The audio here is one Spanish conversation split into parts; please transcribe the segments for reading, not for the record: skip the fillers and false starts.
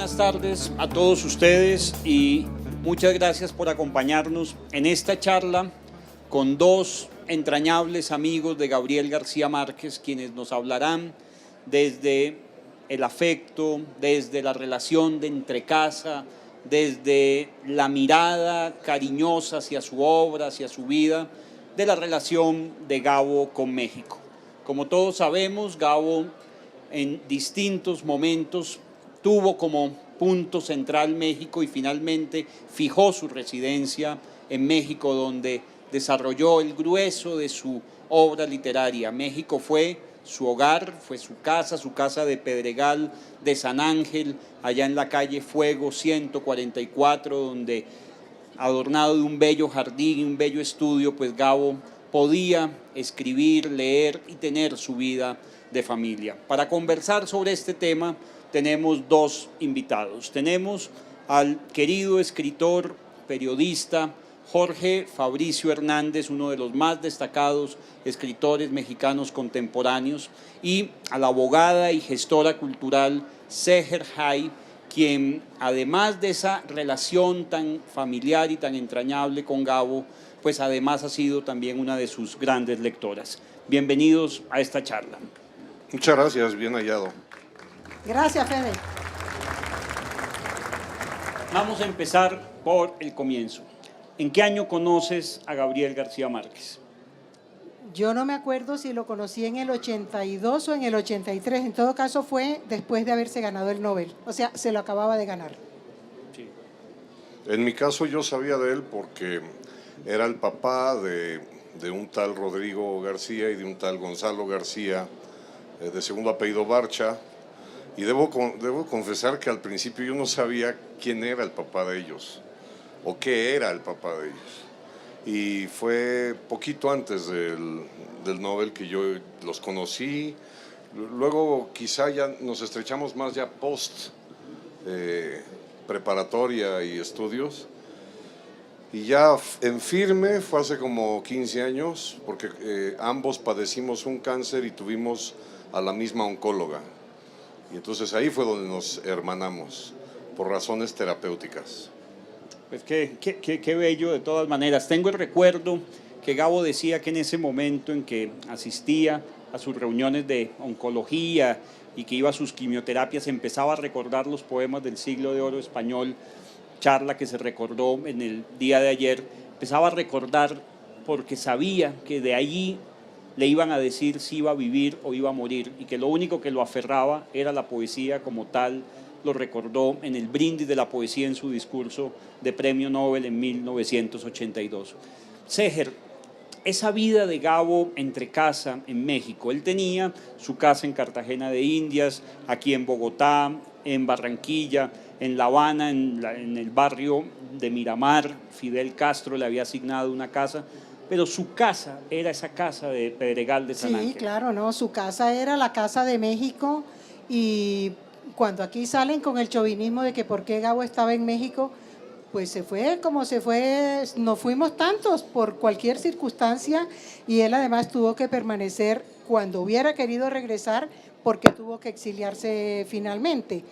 buenas tardes a todos ustedes y muchas gracias por acompañarnos en esta charla con dos entrañables amigos de Gabriel García Márquez, quienes nos hablarán desde el afecto, desde la relación de entrecasa, desde la mirada cariñosa hacia su obra, hacia su vida, de la relación de Gabo con México. Como todos sabemos, Gabo en distintos momentos tuvo como punto central México y finalmente fijó su residencia en México, donde desarrolló el grueso de su obra literaria. México fue su hogar, fue su casa de Pedregal de San Ángel, allá en la calle Fuego 144, donde adornado de un bello jardín y un bello estudio, pues Gabo podía escribir, leer y tener su vida de familia. Para conversar sobre este tema tenemos dos invitados. Tenemos al querido escritor, periodista, Jorge Fabricio Hernández, uno de los más destacados escritores mexicanos contemporáneos, y a la abogada y gestora cultural Seher Hay, quien además de esa relación tan familiar y tan entrañable con Gabo, pues además ha sido también una de sus grandes lectoras. Bienvenidos a esta charla. Muchas gracias, bien hallado. Gracias, Fede. Vamos a empezar por el comienzo. ¿En qué año conoces a Gabriel García Márquez? Yo no me acuerdo si lo conocí en el 82 o en el 83. En todo caso fue después de haberse ganado el Nobel. O sea, se lo acababa de ganar. Sí. En mi caso yo sabía de él porque era el papá de un tal Rodrigo García y de un tal Gonzalo García, de segundo apellido Barcha. Y debo confesar que al principio yo no sabía quién era el papá de ellos o qué era el papá de ellos. Y fue poquito antes del Nobel que yo los conocí. Luego quizá ya nos estrechamos más ya post preparatoria y estudios. Y ya en firme fue hace como 15 años, porque ambos padecimos un cáncer y tuvimos a la misma oncóloga. Y entonces ahí fue donde nos hermanamos, por razones terapéuticas. Pues qué bello de todas maneras. Tengo el recuerdo que Gabo decía que en ese momento en que asistía a sus reuniones de oncología y que iba a sus quimioterapias, empezaba a recordar los poemas del siglo de oro español, charla que se recordó en el día de ayer. Empezaba a recordar porque sabía que de allí le iban a decir si iba a vivir o iba a morir y que lo único que lo aferraba era la poesía como tal. Lo recordó en el brindis de la poesía en su discurso de Premio Nobel en 1982. Seher, esa vida de Gabo entre casa en México, él tenía su casa en Cartagena de Indias, aquí en Bogotá, en Barranquilla, en La Habana, en el barrio de Miramar. Fidel Castro le había asignado una casa, pero su casa era esa casa de Pedregal de San Ángel. Sí, claro, no, su casa era la Casa de México. Y cuando aquí salen con el chauvinismo de que por qué Gabo estaba en México, pues se fue como se fue, nos fuimos tantos por cualquier circunstancia, y él además tuvo que permanecer cuando hubiera querido regresar porque tuvo que exiliarse finalmente.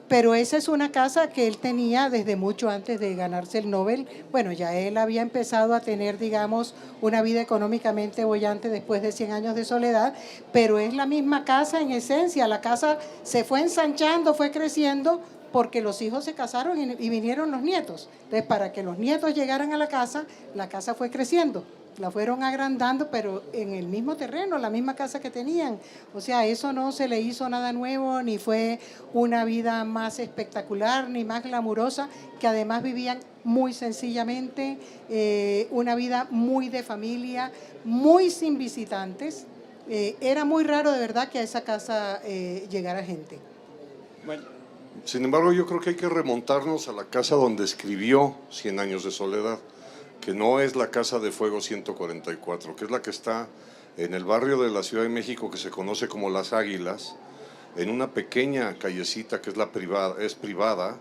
Pero esa es una casa que él tenía desde mucho antes de ganarse el Nobel. Bueno, ya él había empezado a tener, digamos, una vida económicamente boyante después de 100 años de soledad, pero es la misma casa en esencia. La casa se fue ensanchando, fue creciendo, porque los hijos se casaron y vinieron los nietos. Entonces, para que los nietos llegaran a la casa fue creciendo. La fueron agrandando, pero en el mismo terreno, la misma casa que tenían. O sea, eso no se le hizo nada nuevo, ni fue una vida más espectacular, ni más glamurosa, que además vivían muy sencillamente, una vida muy de familia, muy sin visitantes. Era muy raro de verdad que a esa casa llegara gente. Bueno. Sin embargo, yo creo que hay que remontarnos a la casa donde escribió 100 años de soledad, que no es la Casa de Fuego 144, que es la que está en el barrio de la Ciudad de México que se conoce como Las Águilas, en una pequeña callecita que es privada,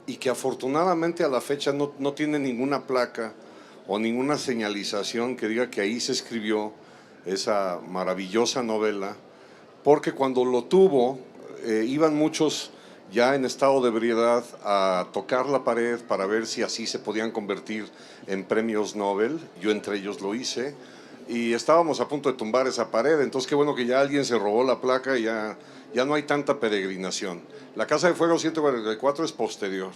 y que afortunadamente a la fecha no tiene ninguna placa o ninguna señalización que diga que ahí se escribió esa maravillosa novela, porque cuando lo tuvo iban muchos ya en estado de ebriedad a tocar la pared para ver si así se podían convertir en premios Nobel. Yo entre ellos lo hice y estábamos a punto de tumbar esa pared, entonces qué bueno que ya alguien se robó la placa y ya no hay tanta peregrinación. La Casa de Fuego 144 es posterior.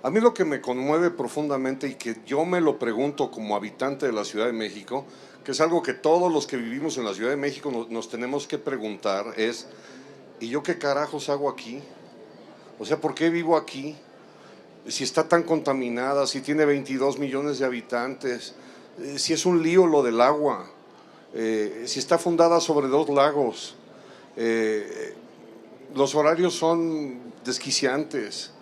A mí lo que me conmueve profundamente y que yo me lo pregunto como habitante de la Ciudad de México, que es algo que todos los que vivimos en la Ciudad de México nos tenemos que preguntar, es ¿y yo qué carajos hago aquí? O sea, ¿por qué vivo aquí? Si está tan contaminada, si tiene 22 millones de habitantes, si es un lío lo del agua, si está fundada sobre 2 lagos, los horarios son desquiciantes.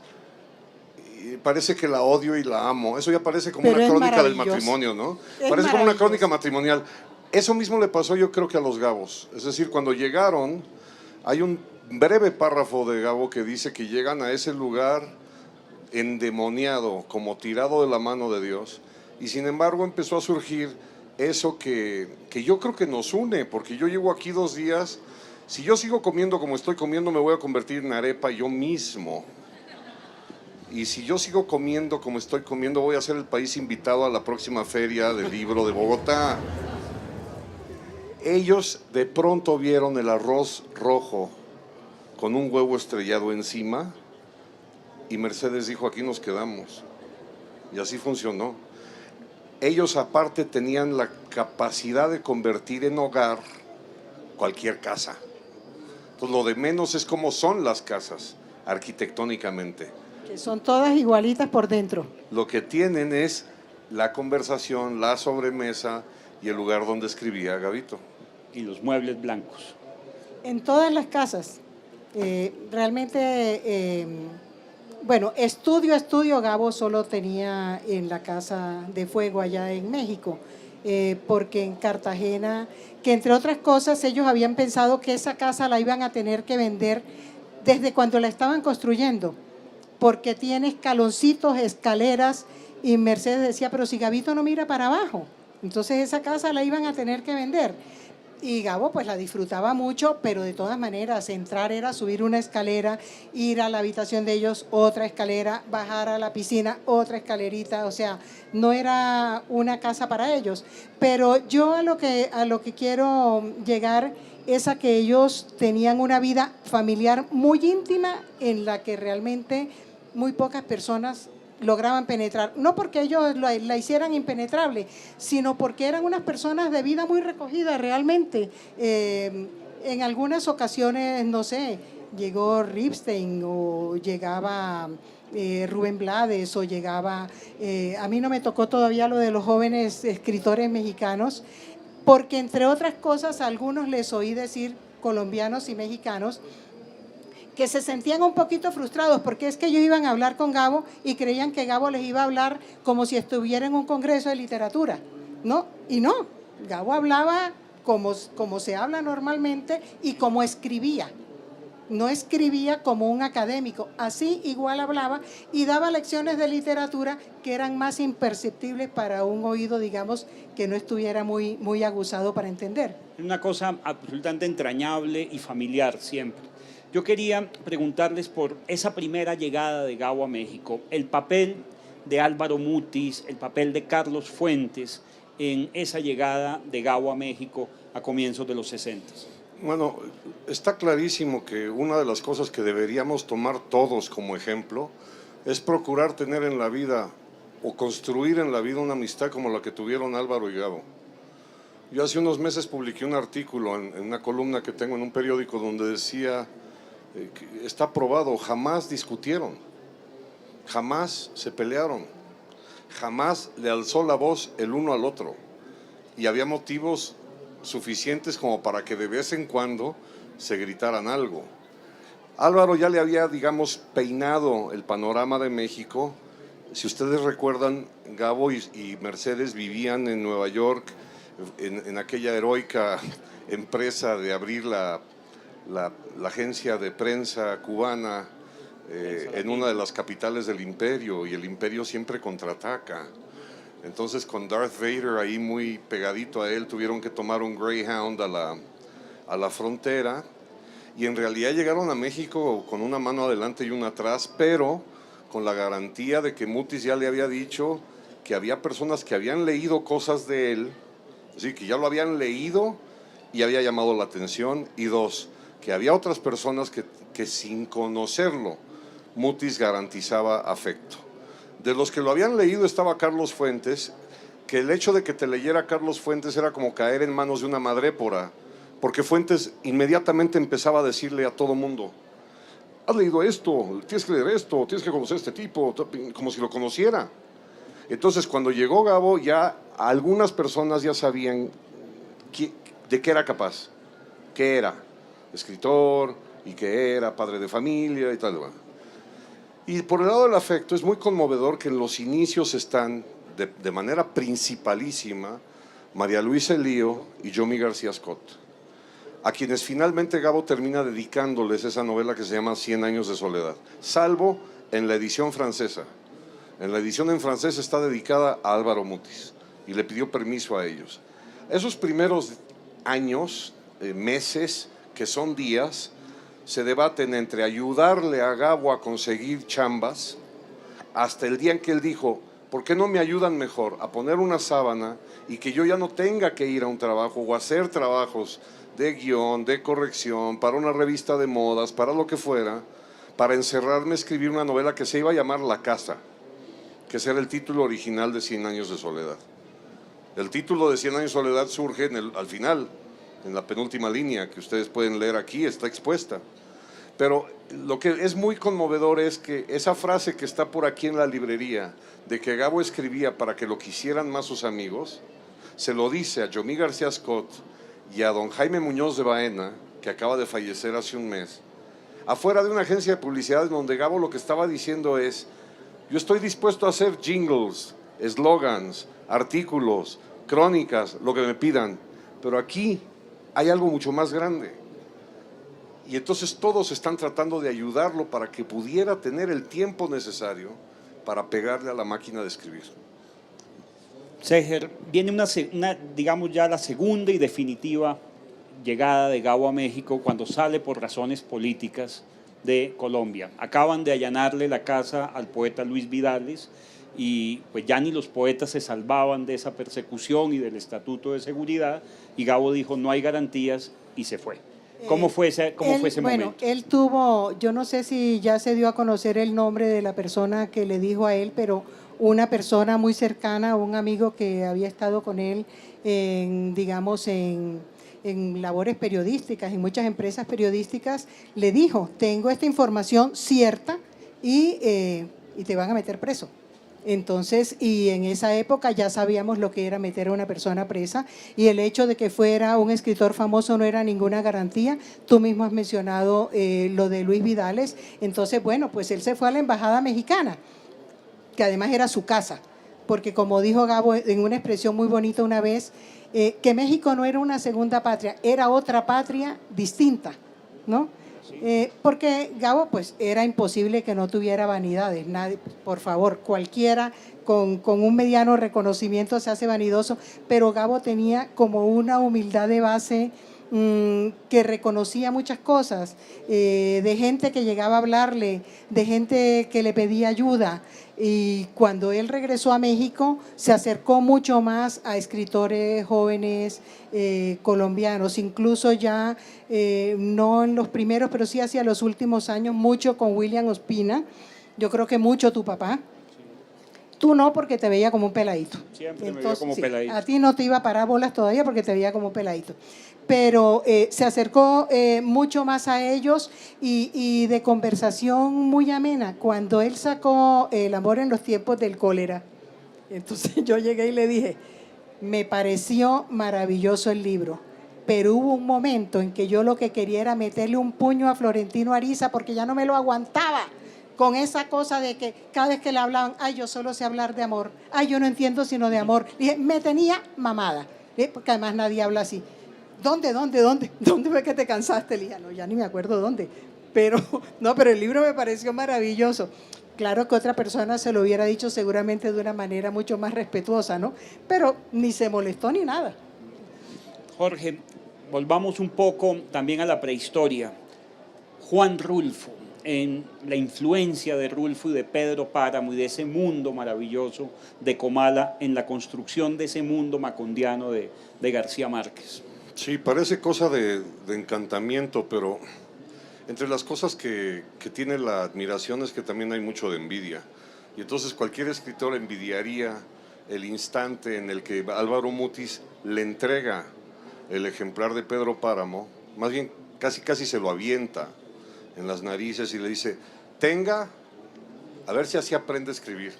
Parece que la odio y la amo. Eso ya parece como Pero una es crónica del maravilloso. matrimonio, ¿no? Es Parece como una maravilloso. crónica matrimonial. Eso mismo le pasó yo creo que a los Gabos. Es decir, cuando llegaron, hay un breve párrafo de Gabo que dice que llegan a ese lugar endemoniado, como tirado de la mano de Dios. Y sin embargo empezó a surgir eso que yo creo que nos une, porque yo llevo aquí 2 días. Si yo sigo comiendo como estoy comiendo, me voy a convertir en arepa yo mismo. Y si yo sigo comiendo como estoy comiendo, voy a ser el país invitado a la próxima feria del libro de Bogotá. Ellos de pronto vieron el arroz rojo con un huevo estrellado encima y Mercedes dijo, aquí nos quedamos. Y así funcionó. Ellos aparte tenían la capacidad de convertir en hogar cualquier casa. Entonces lo de menos es cómo son las casas arquitectónicamente. Que son todas igualitas por dentro. Lo que tienen es la conversación, la sobremesa y el lugar donde escribía Gabito. Y los muebles blancos. En todas las casas. Realmente, bueno, estudio, Gabo solo tenía en la Casa de Fuego allá en México, porque en Cartagena, que entre otras cosas ellos habían pensado que esa casa la iban a tener que vender desde cuando la estaban construyendo, porque tiene escaloncitos, escaleras, y Mercedes decía, pero si Gabito no mira para abajo, entonces esa casa la iban a tener que vender. Y Gabo pues la disfrutaba mucho, pero de todas maneras entrar era subir una escalera, ir a la habitación de ellos, otra escalera, bajar a la piscina, otra escalerita, o sea, no era una casa para ellos. Pero yo a lo que quiero llegar es a que ellos tenían una vida familiar muy íntima en la que realmente muy pocas personas lograban penetrar, no porque ellos la hicieran impenetrable, sino porque eran unas personas de vida muy recogidas realmente. En algunas ocasiones, no sé, llegó Ripstein o llegaba Rubén Blades o llegaba, a mí no me tocó todavía lo de los jóvenes escritores mexicanos, porque entre otras cosas a algunos les oí decir, colombianos y mexicanos, que se sentían un poquito frustrados porque es que ellos iban a hablar con Gabo y creían que Gabo les iba a hablar como si estuviera en un congreso de literatura, ¿no? Y no, Gabo hablaba como se habla normalmente y como escribía. No escribía como un académico, así igual hablaba y daba lecciones de literatura que eran más imperceptibles para un oído, digamos, que no estuviera muy, muy aguzado para entender. Una cosa absolutamente entrañable y familiar siempre. Yo quería preguntarles por esa primera llegada de Gabo a México, el papel de Álvaro Mutis, el papel de Carlos Fuentes en esa llegada de Gabo a México a comienzos de los 60. Bueno, está clarísimo que una de las cosas que deberíamos tomar todos como ejemplo es procurar tener en la vida o construir en la vida una amistad como la que tuvieron Álvaro y Gabo. Yo hace unos meses publiqué un artículo en una columna que tengo en un periódico donde decía que está probado, jamás discutieron, jamás se pelearon, jamás le alzó la voz el uno al otro y había motivos suficientes como para que de vez en cuando se gritaran algo. Álvaro ya le había, digamos, peinado el panorama de México. Si ustedes recuerdan, Gabo y Mercedes vivían en Nueva York, en aquella heroica empresa de abrir la agencia de prensa cubana en una de las capitales del imperio, y el imperio siempre contraataca. Entonces con Darth Vader ahí muy pegadito a él, tuvieron que tomar un Greyhound a la frontera, y en realidad llegaron a México con una mano adelante y una atrás, pero con la garantía de que Mutis ya le había dicho que había personas que habían leído cosas de él, es decir, que ya lo habían leído y había llamado la atención, y dos, que había otras personas que sin conocerlo, Mutis garantizaba afecto. De los que lo habían leído estaba Carlos Fuentes, que el hecho de que te leyera Carlos Fuentes era como caer en manos de una madrépora, porque Fuentes inmediatamente empezaba a decirle a todo mundo: has leído esto, tienes que leer esto, tienes que conocer a este tipo, como si lo conociera. Entonces, cuando llegó Gabo, ya algunas personas ya sabían de qué era capaz, qué era escritor y que era padre de familia y tal. Y por el lado del afecto es muy conmovedor que en los inicios están de manera principalísima María Luisa Elío y Yomi García Scott, a quienes finalmente Gabo termina dedicándoles esa novela que se llama 100 años de soledad, salvo en la edición francesa. En la edición en francés está dedicada a Álvaro Mutis y le pidió permiso a ellos. Esos primeros años, meses, que son días, se debaten entre ayudarle a Gabo a conseguir chambas, hasta el día en que él dijo: ¿por qué no me ayudan mejor a poner una sábana y que yo ya no tenga que ir a un trabajo o hacer trabajos de guión, de corrección, para una revista de modas, para lo que fuera, para encerrarme a escribir una novela que se iba a llamar La Casa, que ese era el título original de 100 años de soledad? El título de 100 años de soledad surge al final, en la penúltima línea, que ustedes pueden leer aquí, está expuesta. Pero lo que es muy conmovedor es que esa frase que está por aquí en la librería, de que Gabo escribía para que lo quisieran más sus amigos, se lo dice a Yomi García Scott y a don Jaime Muñoz de Baena, que acaba de fallecer hace un mes, afuera de una agencia de publicidad donde Gabo lo que estaba diciendo es: yo estoy dispuesto a hacer jingles, eslogans, artículos, crónicas, lo que me pidan, pero aquí hay algo mucho más grande. Y entonces todos están tratando de ayudarlo para que pudiera tener el tiempo necesario para pegarle a la máquina de escribir. Seger, viene digamos ya la segunda y definitiva llegada de Gabo a México, cuando sale por razones políticas de Colombia. Acaban de allanarle la casa al poeta Luis Vidales y pues ya ni los poetas se salvaban de esa persecución y del estatuto de seguridad, y Gabo dijo: no hay garantías, y se fue. ¿Cómo fue ese momento? Bueno, él tuvo, yo no sé si ya se dio a conocer el nombre de la persona que le dijo a él, pero una persona muy cercana, un amigo que había estado con él digamos, en labores periodísticas, en muchas empresas periodísticas, le dijo: tengo esta información cierta y te van a meter preso. Entonces, y en esa época ya sabíamos lo que era meter a una persona presa, y el hecho de que fuera un escritor famoso no era ninguna garantía. Tú mismo has mencionado lo de Luis Vidales. Entonces, bueno, pues él se fue a la embajada mexicana, que además era su casa, porque como dijo Gabo en una expresión muy bonita una vez, que México no era una segunda patria, era otra patria distinta, ¿no? Porque Gabo pues era imposible que no tuviera vanidades. Nadie, por favor, cualquiera con un mediano reconocimiento se hace vanidoso, pero Gabo tenía como una humildad de base que reconocía muchas cosas, de gente que llegaba a hablarle, de gente que le pedía ayuda. Y cuando él regresó a México se acercó mucho más a escritores jóvenes colombianos, incluso ya no en los primeros, pero sí hacia los últimos años, mucho con William Ospina. Yo creo que mucho tu papá. Tú no, porque te veía como un peladito. Siempre me veía como peladito. A ti no te iba a parar bolas todavía porque te veía como un peladito. Pero se acercó mucho más a ellos y de conversación muy amena. Cuando él sacó El amor en los tiempos del cólera, entonces yo llegué y le dije: me pareció maravilloso el libro, pero hubo un momento en que yo lo que quería era meterle un puño a Florentino Ariza porque ya no me lo aguantaba. Con esa cosa de que cada vez que le hablaban: ay, yo solo sé hablar de amor, ay, yo no entiendo sino de amor. Dije, me tenía mamada, porque además nadie habla así. ¿Dónde fue que te cansaste? Le dije: no, ya ni me acuerdo dónde. Pero el libro me pareció maravilloso. Claro que otra persona se lo hubiera dicho seguramente de una manera mucho más respetuosa, ¿no? Pero ni se molestó ni nada. Jorge, volvamos un poco también a la prehistoria. Juan Rulfo, en la influencia de Rulfo y de Pedro Páramo y de ese mundo maravilloso de Comala en la construcción de ese mundo macondiano de García Márquez. Sí, parece cosa de encantamiento, pero entre las cosas que tiene la admiración es que también hay mucho de envidia. Y entonces cualquier escritor envidiaría el instante en el que Álvaro Mutis le entrega el ejemplar de Pedro Páramo, más bien casi se lo avienta en las narices y le dice, tenga, a ver si así aprende a escribir.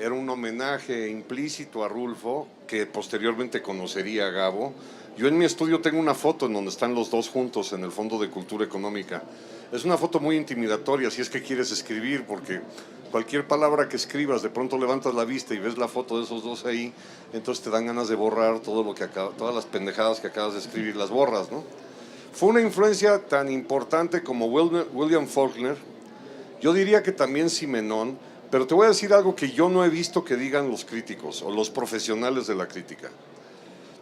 Era un homenaje implícito a Rulfo, que posteriormente conocería a Gabo. Yo en mi estudio tengo una foto en donde están los dos juntos en el Fondo de Cultura Económica. Es una foto muy intimidatoria si es que quieres escribir, porque cualquier palabra que escribas, de pronto levantas la vista y ves la foto de esos dos ahí, entonces te dan ganas de borrar todas las pendejadas que acabas de escribir, las borras, ¿no? Fue una influencia tan importante como William Faulkner, yo diría que también Simenón, pero te voy a decir algo que yo no he visto que digan los críticos o los profesionales de la crítica.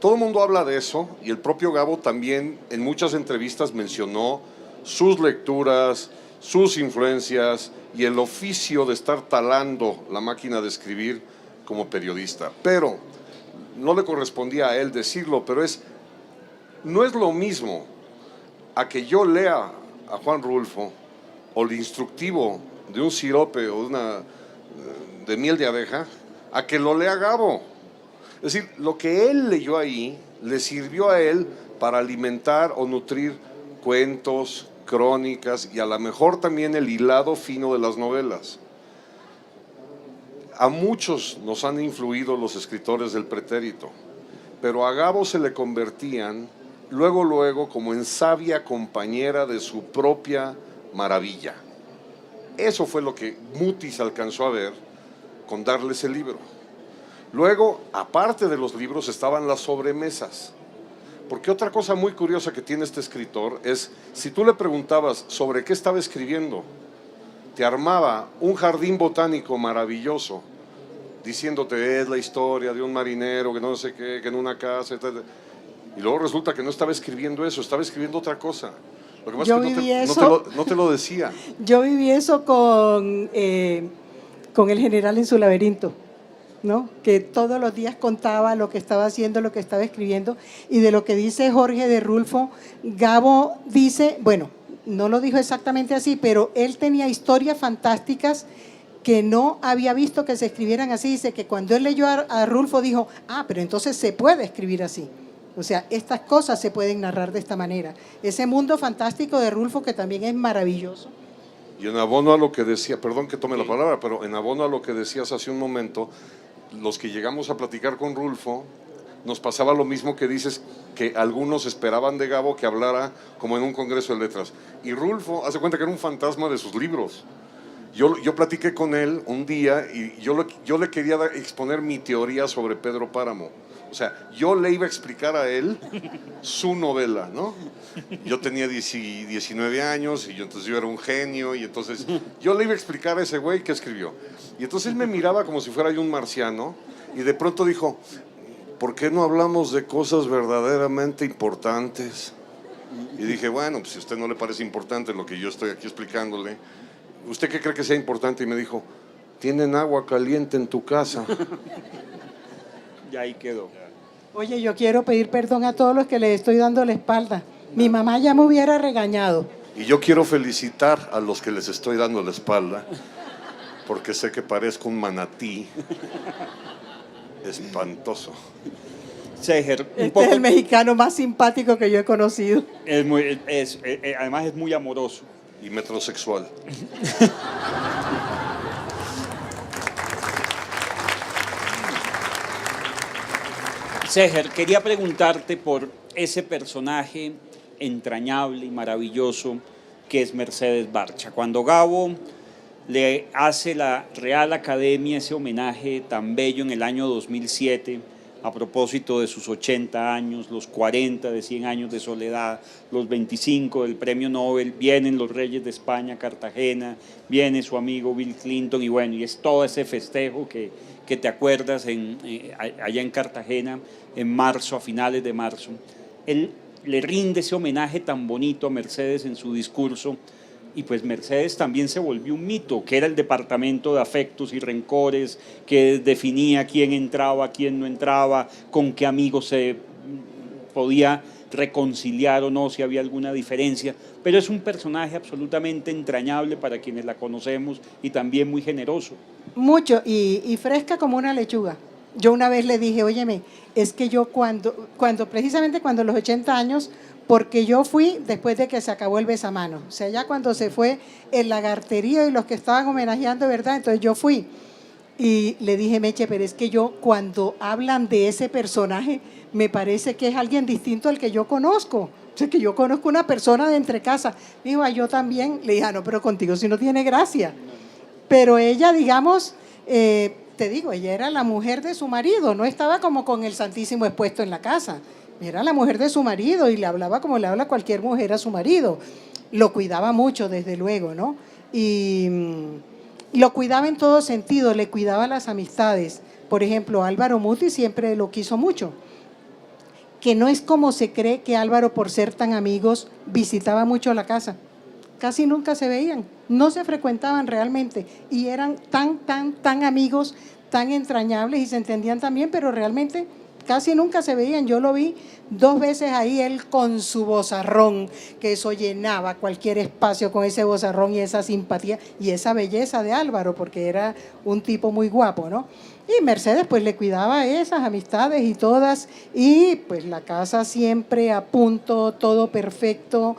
Todo el mundo habla de eso y el propio Gabo también en muchas entrevistas mencionó sus lecturas, sus influencias y el oficio de estar talando la máquina de escribir como periodista. Pero no le correspondía a él decirlo, pero no es lo mismo a que yo lea a Juan Rulfo o el instructivo de un sirope o de miel de abeja, a que lo lea Gabo. Es decir, lo que él leyó ahí le sirvió a él para alimentar o nutrir cuentos, crónicas y a lo mejor también el hilado fino de las novelas. A muchos nos han influido los escritores del pretérito, pero a Gabo se le convertían luego como en sabia compañera de su propia maravilla. Eso fue lo que Mutis alcanzó a ver con darles el libro. Luego, aparte de los libros, estaban las sobremesas. Porque otra cosa muy curiosa que tiene este escritor es, si tú le preguntabas sobre qué estaba escribiendo, te armaba un jardín botánico maravilloso, diciéndote, es la historia de un marinero que no sé qué, que en una casa, etc. Y luego resulta que no estaba escribiendo eso, estaba escribiendo otra cosa. Lo que pasa es que no te lo decía. Yo viví eso con el general en su laberinto, ¿no? Que todos los días contaba lo que estaba haciendo, lo que estaba escribiendo. Y de lo que dice Jorge de Rulfo, Gabo dice, bueno, no lo dijo exactamente así, pero él tenía historias fantásticas que no había visto que se escribieran así. Dice que cuando él leyó a Rulfo dijo, pero entonces se puede escribir así. O sea, estas cosas se pueden narrar de esta manera. Ese mundo fantástico de Rulfo que también es maravilloso. Y en abono a lo que decía, perdón que tome la palabra, pero en abono a lo que decías hace un momento, los que llegamos a platicar con Rulfo, nos pasaba lo mismo que dices, que algunos esperaban de Gabo que hablara como en un congreso de letras. Y Rulfo, hace cuenta que era un fantasma de sus libros. Yo platiqué con él un día y yo le quería exponer mi teoría sobre Pedro Páramo. O sea, yo le iba a explicar a él su novela, ¿no? Yo tenía 19 años y entonces yo era un genio y entonces yo le iba a explicar a ese güey qué escribió. Y entonces él me miraba como si fuera yo un marciano y de pronto dijo, ¿por qué no hablamos de cosas verdaderamente importantes? Y dije, bueno, pues si a usted no le parece importante lo que yo estoy aquí explicándole, ¿usted qué cree que sea importante? Y me dijo, ¿tienen agua caliente en tu casa? Y ahí quedó. Oye, yo quiero pedir perdón a todos los que les estoy dando la espalda. Mi mamá ya me hubiera regañado. Y yo quiero felicitar a los que les estoy dando la espalda, porque sé que parezco un manatí espantoso. Seger, Este es el mexicano más simpático que yo he conocido. Además es muy amoroso. Y metrosexual. Seger, quería preguntarte por ese personaje entrañable y maravilloso que es Mercedes Barcha. Cuando Gabo le hace la Real Academia ese homenaje tan bello en el año 2007, a propósito de sus 80 años, los 40 de 100 años de soledad, los 25 del Premio Nobel, vienen los Reyes de España a Cartagena, viene su amigo Bill Clinton y bueno, y es todo ese festejo que te acuerdas allá en Cartagena en marzo, a finales de marzo. Él le rinde ese homenaje tan bonito a Mercedes en su discurso. Y pues Mercedes también se volvió un mito, que era el departamento de afectos y rencores, que definía quién entraba, quién no entraba, con qué amigos se podía reconciliar o no, si había alguna diferencia, pero es un personaje absolutamente entrañable para quienes la conocemos y también muy generoso. Mucho, y fresca como una lechuga. Yo una vez le dije, óyeme, es que yo precisamente cuando los 80 años, porque yo fui después de que se acabó el besamanos, o sea, ya cuando se fue el Lagarterío y los que estaban homenajeando, ¿verdad? Entonces yo fui y le dije, Meche, pero es que yo cuando hablan de ese personaje, me parece que es alguien distinto al que yo conozco. O sea, que yo conozco una persona de entre casa. Dijo, ah, yo también. Le dije, ah, no, pero contigo sí no tiene gracia. Pero ella, digamos, te digo, ella era la mujer de su marido, no estaba como con el Santísimo expuesto en la casa. Era la mujer de su marido y le hablaba como le habla cualquier mujer a su marido. Lo cuidaba mucho, desde luego, ¿no? Y lo cuidaba en todo sentido, le cuidaba las amistades. Por ejemplo, Álvaro Muti siempre lo quiso mucho. Que no es como se cree que Álvaro, por ser tan amigos, visitaba mucho la casa. Casi nunca se veían, no se frecuentaban realmente y eran tan amigos, tan entrañables y se entendían también, pero realmente casi nunca se veían. Yo lo vi 2 veces ahí, él con su vozarrón, que eso llenaba cualquier espacio con ese vozarrón y esa simpatía y esa belleza de Álvaro, porque era un tipo muy guapo, ¿no? Y Mercedes pues le cuidaba esas amistades y todas, y pues la casa siempre a punto, todo perfecto.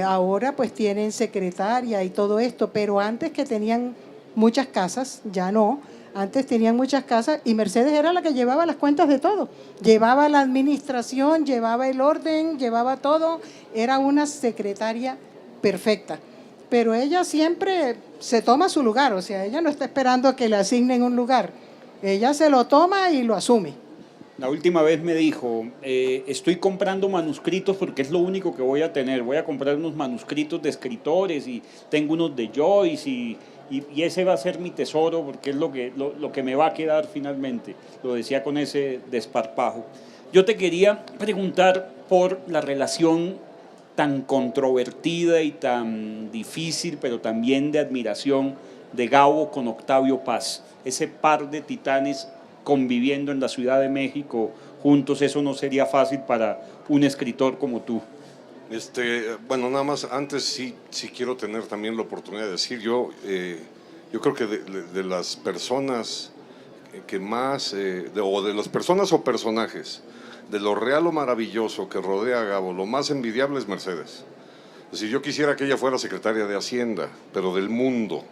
Ahora pues tienen secretaria y todo esto, pero antes, que tenían muchas casas, ya no. Antes tenían muchas casas y Mercedes era la que llevaba las cuentas de todo. Llevaba la administración, llevaba el orden, llevaba todo. Era una secretaria perfecta. Pero ella siempre se toma su lugar, o sea, ella no está esperando a que le asignen un lugar. Ella se lo toma y lo asume. La última vez me dijo, estoy comprando manuscritos porque es lo único que voy a tener. Voy a comprar unos manuscritos de escritores y tengo unos de Joyce y ese va a ser mi tesoro porque es lo que me va a quedar finalmente. Lo decía con ese desparpajo. Yo te quería preguntar por la relación tan controvertida y tan difícil, pero también de admiración, de Gabo con Octavio Paz. Ese par de titanes conviviendo en la Ciudad de México juntos, eso no sería fácil para un escritor como tú. Bueno, nada más, antes sí quiero tener también la oportunidad de decir, yo creo que de las personas que más, o de las personas o personajes, de lo real o maravilloso que rodea a Gabo, lo más envidiable es Mercedes. Es decir, yo quisiera que ella fuera secretaria de Hacienda, pero del mundo,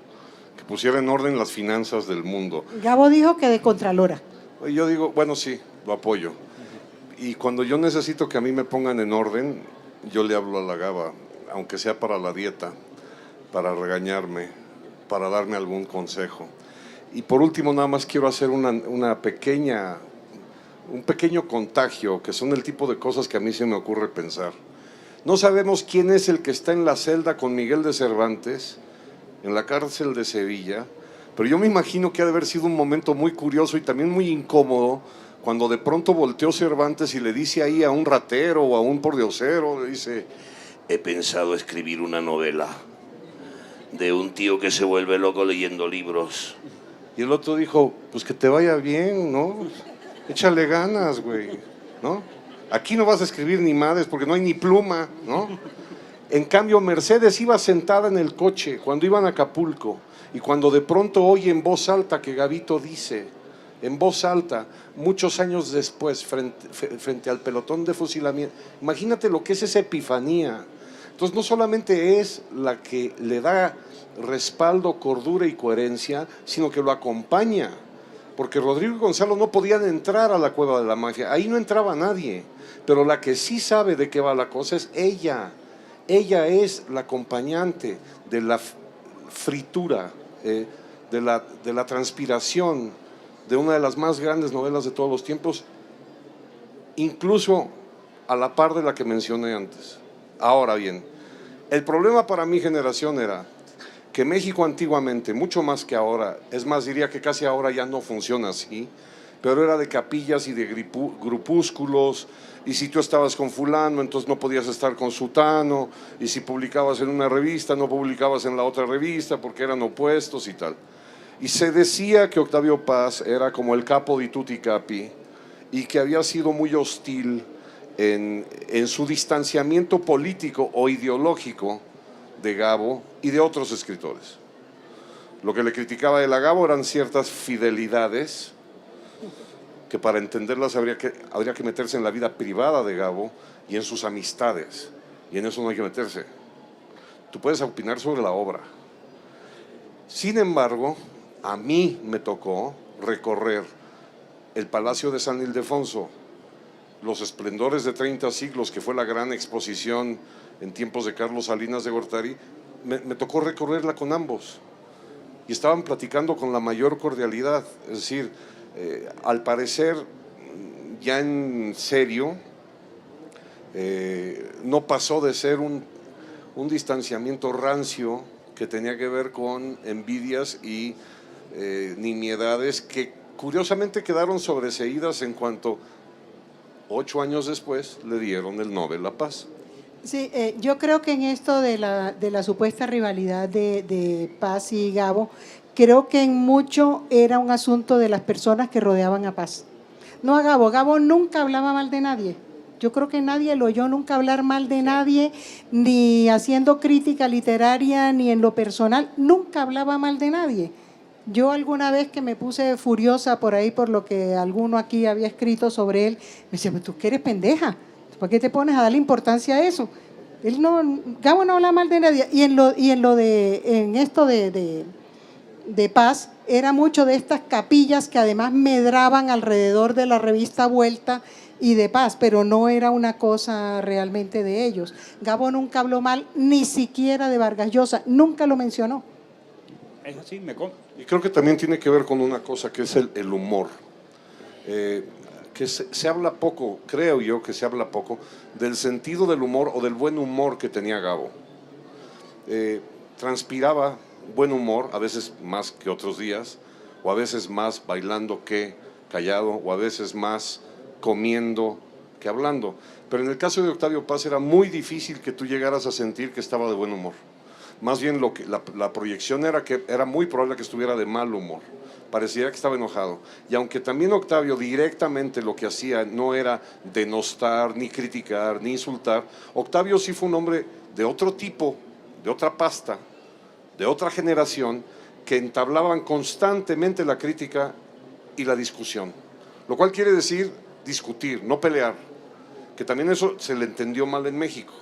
que pusiera en orden las finanzas del mundo. Gabo dijo que de Contralora. Yo digo, bueno, sí, lo apoyo. Y cuando yo necesito que a mí me pongan en orden, yo le hablo a la Gaba, aunque sea para la dieta, para regañarme, para darme algún consejo. Y por último, nada más quiero hacer un pequeño contagio, que son el tipo de cosas que a mí se me ocurre pensar. No sabemos quién es el que está en la celda con Miguel de Cervantes, en la cárcel de Sevilla, pero yo me imagino que ha de haber sido un momento muy curioso y también muy incómodo, cuando de pronto volteó Cervantes y le dice ahí a un ratero o a un pordiosero, le dice: he pensado escribir una novela de un tío que se vuelve loco leyendo libros. Y el otro dijo: pues que te vaya bien, ¿no? Échale ganas, güey, ¿no? Aquí no vas a escribir ni madres porque no hay ni pluma, ¿no? En cambio, Mercedes iba sentada en el coche cuando iban a Acapulco, y cuando de pronto oye en voz alta que Gabito dice, en voz alta, muchos años después, frente al pelotón de fusilamiento, imagínate lo que es esa epifanía. Entonces, no solamente es la que le da respaldo, cordura y coherencia, sino que lo acompaña, porque Rodrigo y Gonzalo no podían entrar a la cueva de la magia, ahí no entraba nadie, pero la que sí sabe de qué va la cosa es ella. Ella es la acompañante de la fritura, de la transpiración de una de las más grandes novelas de todos los tiempos, incluso a la par de la que mencioné antes. Ahora bien, el problema para mi generación era que México antiguamente, mucho más que ahora, es más, diría que casi ahora ya no funciona así, pero era de capillas y de grupúsculos, y si tú estabas con fulano, entonces no podías estar con sutano, y si publicabas en una revista, no publicabas en la otra revista porque eran opuestos y tal. Y se decía que Octavio Paz era como el capo di tutti capi y que había sido muy hostil en su distanciamiento político o ideológico de Gabo y de otros escritores. Lo que le criticaba de la Gabo eran ciertas fidelidades que para entenderlas habría que meterse en la vida privada de Gabo y en sus amistades, y en eso no hay que meterse. Tú puedes opinar sobre la obra. Sin embargo, a mí me tocó recorrer el Palacio de San Ildefonso, los esplendores de 30 siglos, que fue la gran exposición en tiempos de Carlos Salinas de Gortari. Me tocó recorrerla con ambos y estaban platicando con la mayor cordialidad. Es decir, al parecer, ya en serio, no pasó de ser un distanciamiento rancio que tenía que ver con envidias y nimiedades que curiosamente quedaron sobreseídas en cuanto 8 años después le dieron el Nobel La Paz. Sí, yo creo que en esto de la supuesta rivalidad de Paz y Gabo, creo que en mucho era un asunto de las personas que rodeaban a Paz. No a Gabo. Gabo nunca hablaba mal de nadie. Yo creo que nadie lo oyó nunca hablar mal de nadie, ni haciendo crítica literaria, ni en lo personal. Nunca hablaba mal de nadie. Yo alguna vez que me puse furiosa por ahí por lo que alguno aquí había escrito sobre él, me decía, ¿tú qué eres pendeja? ¿Por qué te pones a darle importancia a eso? Gabo no habla mal de nadie. Y en esto de Paz, era mucho de estas capillas que además medraban alrededor de la revista Vuelta y de Paz, pero no era una cosa realmente de ellos. Gabo nunca habló mal, ni siquiera de Vargas Llosa, nunca lo mencionó. Es así, Y creo que también tiene que ver con una cosa que es el humor. Que se habla poco, creo yo que se habla poco, del sentido del humor o del buen humor que tenía Gabo. Transpiraba buen humor, a veces más que otros días, o a veces más bailando que callado, o a veces más comiendo que hablando. Pero en el caso de Octavio Paz era muy difícil que tú llegaras a sentir que estaba de buen humor. Más bien la proyección era que era muy probable que estuviera de mal humor. Parecía que estaba enojado. Y aunque también Octavio directamente lo que hacía no era denostar, ni criticar, ni insultar, Octavio sí fue un hombre de otro tipo, de otra pasta, de otra generación, que entablaban constantemente la crítica y la discusión. Lo cual quiere decir discutir, no pelear. Que también eso se le entendió mal en México.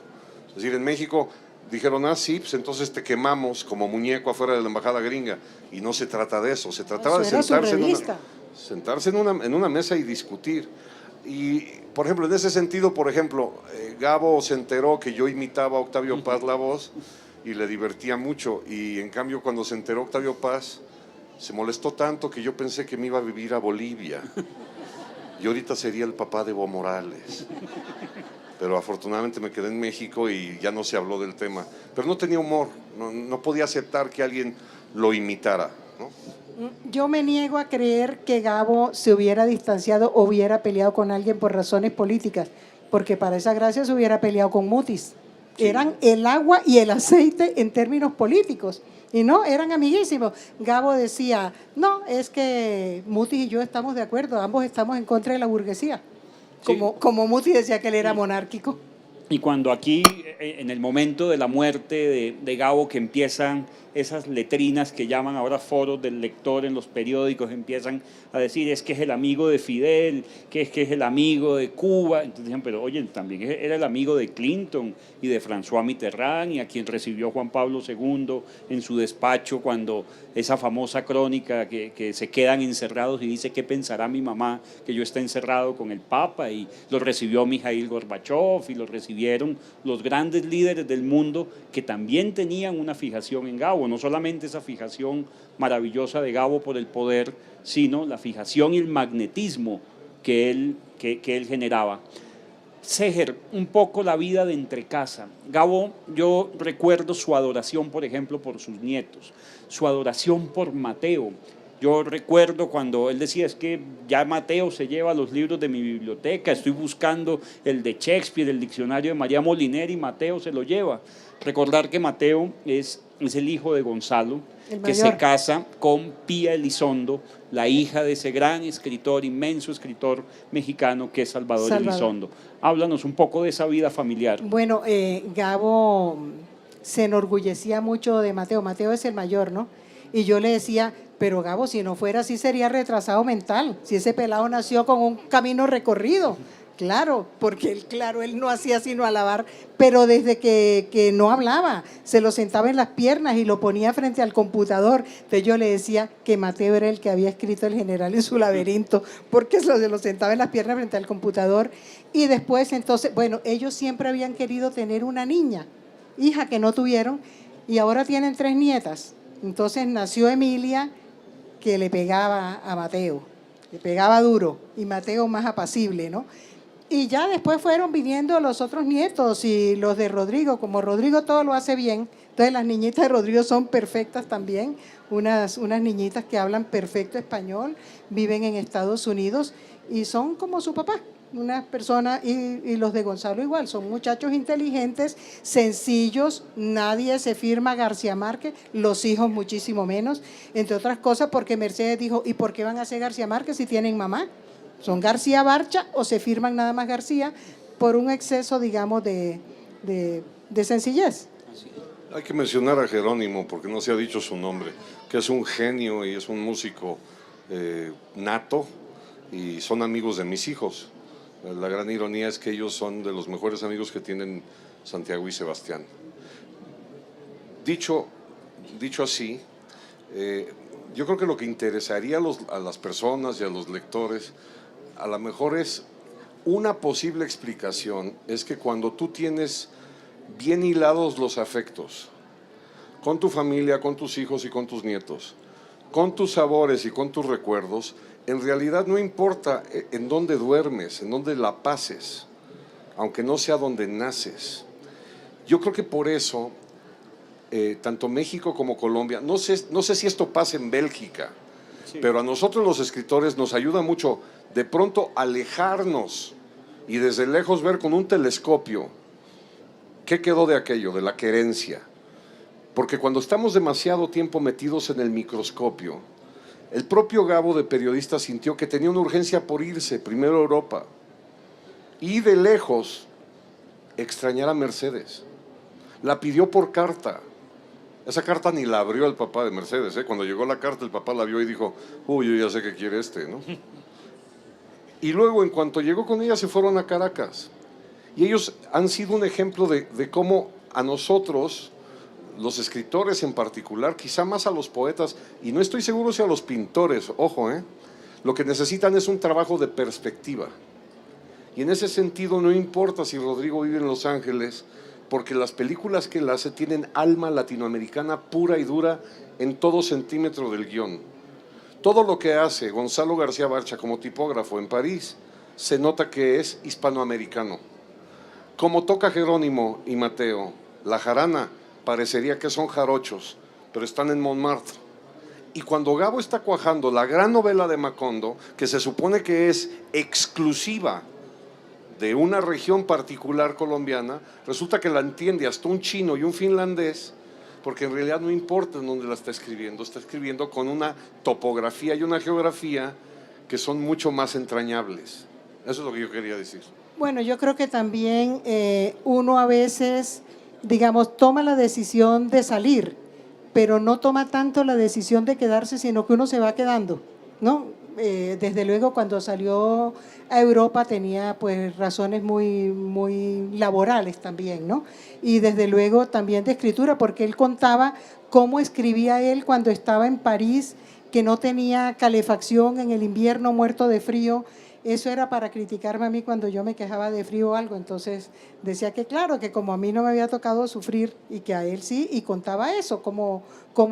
Es decir, en México dijeron, sí, pues entonces te quemamos como muñeco afuera de la embajada gringa. Y no se trata de eso, se trataba de sentarse en una mesa y discutir. Y, por ejemplo, en ese sentido, Gabo se enteró que yo imitaba a Octavio Paz la voz y le divertía mucho. Y en cambio, cuando se enteró Octavio Paz, se molestó tanto que yo pensé que me iba a vivir a Bolivia. Y ahorita sería el papá de Evo Morales. Pero afortunadamente me quedé en México y ya no se habló del tema. Pero no tenía humor, no podía aceptar que alguien lo imitara, ¿no? Yo me niego a creer que Gabo se hubiera distanciado o hubiera peleado con alguien por razones políticas, porque para esa gracia se hubiera peleado con Mutis. Sí. Eran el agua y el aceite en términos políticos. Y no, eran amiguísimos. Gabo decía, no, es que Mutis y yo estamos de acuerdo, ambos estamos en contra de la burguesía. Sí. Como Mutis decía que él era monárquico. Y cuando aquí, en el momento de la muerte de Gabo, que empiezan esas letrinas que llaman ahora foros del lector en los periódicos, empiezan a decir, es que es el amigo de Fidel, que es el amigo de Cuba. Entonces dicen, pero oye, también era el amigo de Clinton y de François Mitterrand, y a quien recibió Juan Pablo II en su despacho cuando esa famosa crónica que se quedan encerrados y dice, ¿qué pensará mi mamá que yo esté encerrado con el Papa? Y lo recibió Mikhail Gorbachev y lo recibieron los grandes líderes del mundo que también tenían una fijación en Gabo. No solamente esa fijación maravillosa de Gabo por el poder, sino la fijación y el magnetismo que él generaba. Seger, un poco la vida de entrecasa. Gabo, yo recuerdo su adoración, por ejemplo, por sus nietos, su adoración por Mateo. Yo recuerdo cuando él decía, es que ya Mateo se lleva los libros de mi biblioteca, estoy buscando el de Shakespeare, el diccionario de María Moliner, y Mateo se lo lleva. Recordar que Mateo es el hijo de Gonzalo, que se casa con Pía Elizondo, la hija de ese gran escritor, inmenso escritor mexicano que es Salvador Elizondo. Háblanos un poco de esa vida familiar. Bueno, Gabo se enorgullecía mucho de Mateo. Mateo es el mayor, ¿no? Y yo le decía, pero Gabo, si no fuera así sería retrasado mental, si ese pelado nació con un camino recorrido. Claro, porque él no hacía sino alabar, pero desde que no hablaba, se lo sentaba en las piernas y lo ponía frente al computador. Entonces yo le decía que Mateo era el que había escrito El general en su laberinto, porque se lo sentaba en las piernas frente al computador. Y después, entonces, bueno, ellos siempre habían querido tener una niña, hija que no tuvieron, y ahora tienen 3 nietas. Entonces nació Emilia, que le pegaba a Mateo, le pegaba duro, y Mateo más apacible, ¿no? Y ya después fueron viniendo los otros nietos y los de Rodrigo, como Rodrigo todo lo hace bien, entonces las niñitas de Rodrigo son perfectas también, unas niñitas que hablan perfecto español, viven en Estados Unidos y son como su papá, unas personas, y los de Gonzalo igual, son muchachos inteligentes, sencillos, nadie se firma García Márquez, los hijos muchísimo menos, entre otras cosas porque Mercedes dijo, ¿y por qué van a ser García Márquez si tienen mamá? ¿Son García Barcha o se firman nada más García por un exceso, digamos, de sencillez? Hay que mencionar a Jerónimo, porque no se ha dicho su nombre, que es un genio y es un músico nato, y son amigos de mis hijos. La gran ironía es que ellos son de los mejores amigos que tienen Santiago y Sebastián. Dicho así, yo creo que lo que interesaría a las personas y a los lectores, a lo mejor es una posible explicación, es que cuando tú tienes bien hilados los afectos, con tu familia, con tus hijos y con tus nietos, con tus sabores y con tus recuerdos, en realidad no importa en dónde duermes, en dónde la pases, aunque no sea donde naces. Yo creo que por eso, tanto México como Colombia, no sé si esto pasa en Bélgica, sí, pero a nosotros los escritores nos ayuda mucho de pronto alejarnos y desde lejos ver con un telescopio qué quedó de aquello, de la querencia. Porque cuando estamos demasiado tiempo metidos en el microscopio, el propio Gabo de periodista sintió que tenía una urgencia por irse primero a Europa y de lejos extrañar a Mercedes. La pidió por carta. Esa carta ni la abrió el papá de Mercedes, ¿eh? Cuando llegó la carta el papá la vio y dijo, uy, yo ya sé qué quiere ¿no? Y luego en cuanto llegó con ella se fueron a Caracas. Y ellos han sido un ejemplo de cómo a nosotros, los escritores en particular, quizá más a los poetas, y no estoy seguro si a los pintores, ojo, lo que necesitan es un trabajo de perspectiva. Y en ese sentido no importa si Rodrigo vive en Los Ángeles, porque las películas que él hace tienen alma latinoamericana pura y dura en todo centímetro del guión. Todo lo que hace Gonzalo García Barcha como tipógrafo en París se nota que es hispanoamericano. Como toca Jerónimo y Mateo, la jarana parecería que son jarochos, pero están en Montmartre. Y cuando Gabo está cuajando la gran novela de Macondo, que se supone que es exclusiva de una región particular colombiana, resulta que la entiende hasta un chino y un finlandés, porque en realidad no importa en dónde la está escribiendo con una topografía y una geografía que son mucho más entrañables. Eso es lo que yo quería decir. Bueno, yo creo que también uno a veces, digamos, toma la decisión de salir, pero no toma tanto la decisión de quedarse, sino que uno se va quedando, ¿no? Desde luego cuando salió a Europa tenía pues razones muy laborales también, ¿no? Y desde luego también de escritura, porque él contaba cómo escribía él cuando estaba en París, que no tenía calefacción en el invierno, muerto de frío. Eso era para criticarme a mí cuando yo me quejaba de frío o algo. Entonces decía que claro, que como a mí no me había tocado sufrir y que a él sí, y contaba eso, cómo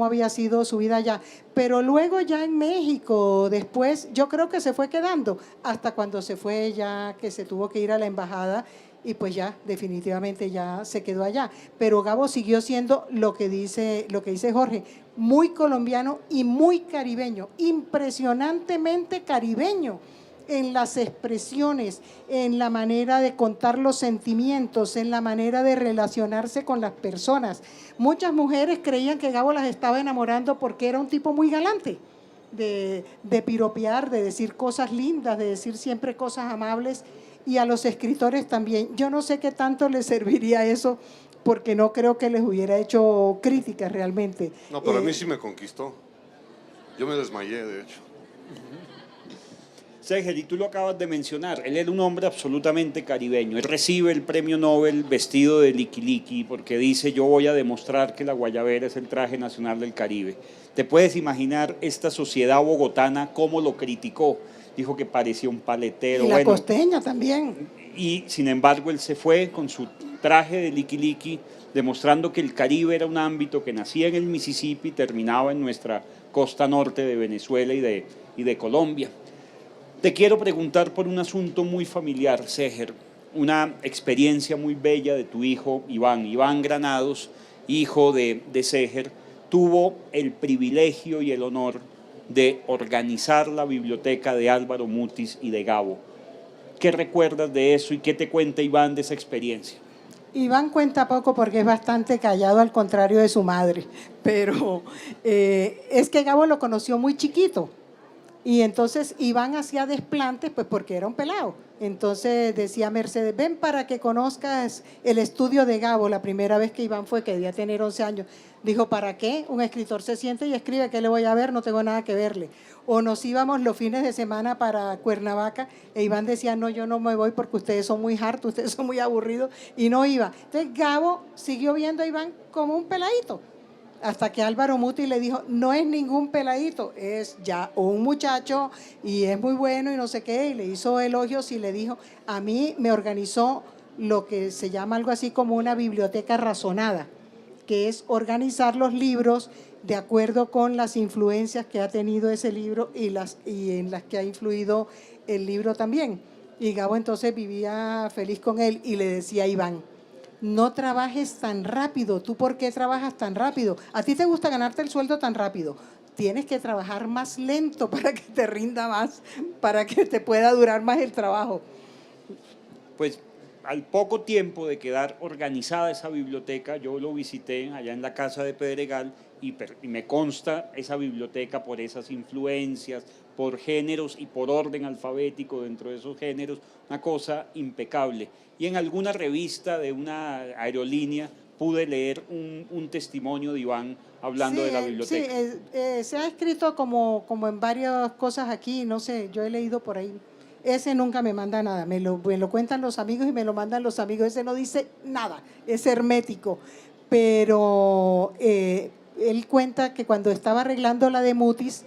había sido su vida allá. Pero luego ya en México, después, yo creo que se fue quedando, hasta cuando se fue ya, que se tuvo que ir a la embajada y pues ya definitivamente ya se quedó allá. Pero Gabo siguió siendo lo que dice Jorge, muy colombiano y muy caribeño, impresionantemente caribeño en las expresiones, en la manera de contar los sentimientos, en la manera de relacionarse con las personas. Muchas mujeres creían que Gabo las estaba enamorando porque era un tipo muy galante, de piropear, de decir cosas lindas, de decir siempre cosas amables, y a los escritores también. Yo no sé qué tanto les serviría eso, porque no creo que les hubiera hecho críticas realmente. No, pero a mí sí me conquistó. Yo me desmayé, de hecho. Seger, y tú lo acabas de mencionar, él era un hombre absolutamente caribeño. Él recibe el premio Nobel vestido de liquiliqui porque dice: yo voy a demostrar que la guayabera es el traje nacional del Caribe. ¿Te puedes imaginar esta sociedad bogotana cómo lo criticó? Dijo que parecía un paletero. Y la costeña también. Y sin embargo él se fue con su traje de liquiliqui, demostrando que el Caribe era un ámbito que nacía en el Mississippi y terminaba en nuestra costa norte de Venezuela y de Colombia. Te quiero preguntar por un asunto muy familiar, Seger, una experiencia muy bella de tu hijo, Iván. Iván Granados, hijo de Seger, tuvo el privilegio y el honor de organizar la biblioteca de Álvaro Mutis y de Gabo. ¿Qué recuerdas de eso y qué te cuenta Iván de esa experiencia? Iván cuenta poco porque es bastante callado, al contrario de su madre, pero es que Gabo lo conoció muy chiquito. Y entonces Iván hacía desplantes, pues porque era un pelado. Entonces decía Mercedes: ven para que conozcas el estudio de Gabo. La primera vez que Iván fue, que debía tener 11 años, dijo: ¿para qué? Un escritor se siente y escribe, ¿qué le voy a ver? No tengo nada que verle. O nos íbamos los fines de semana para Cuernavaca e Iván decía: no, yo no me voy porque ustedes son muy hartos, ustedes son muy aburridos, y no iba. Entonces Gabo siguió viendo a Iván como un peladito, hasta que Álvaro Mutis le dijo: no es ningún peladito, es ya un muchacho y es muy bueno y no sé qué, y le hizo elogios y le dijo: a mí me organizó lo que se llama algo así como una biblioteca razonada, que es organizar los libros de acuerdo con las influencias que ha tenido ese libro y en las que ha influido el libro también. Y Gabo entonces vivía feliz con él y le decía a Iván: no trabajes tan rápido. ¿Tú por qué trabajas tan rápido? ¿A ti te gusta ganarte el sueldo tan rápido? Tienes que trabajar más lento para que te rinda más, para que te pueda durar más el trabajo. Pues al poco tiempo de quedar organizada esa biblioteca, yo lo visité allá en la casa de Pedregal y me consta esa biblioteca por esas influencias, por géneros y por orden alfabético dentro de esos géneros, una cosa impecable. Y en alguna revista de una aerolínea pude leer un testimonio de Iván hablando de la biblioteca. Sí, se ha escrito como en varias cosas aquí, no sé, yo he leído por ahí. Ese nunca me manda nada, me lo cuentan los amigos y me lo mandan los amigos. Ese no dice nada, es hermético. Pero él cuenta que cuando estaba arreglando la de Mutis,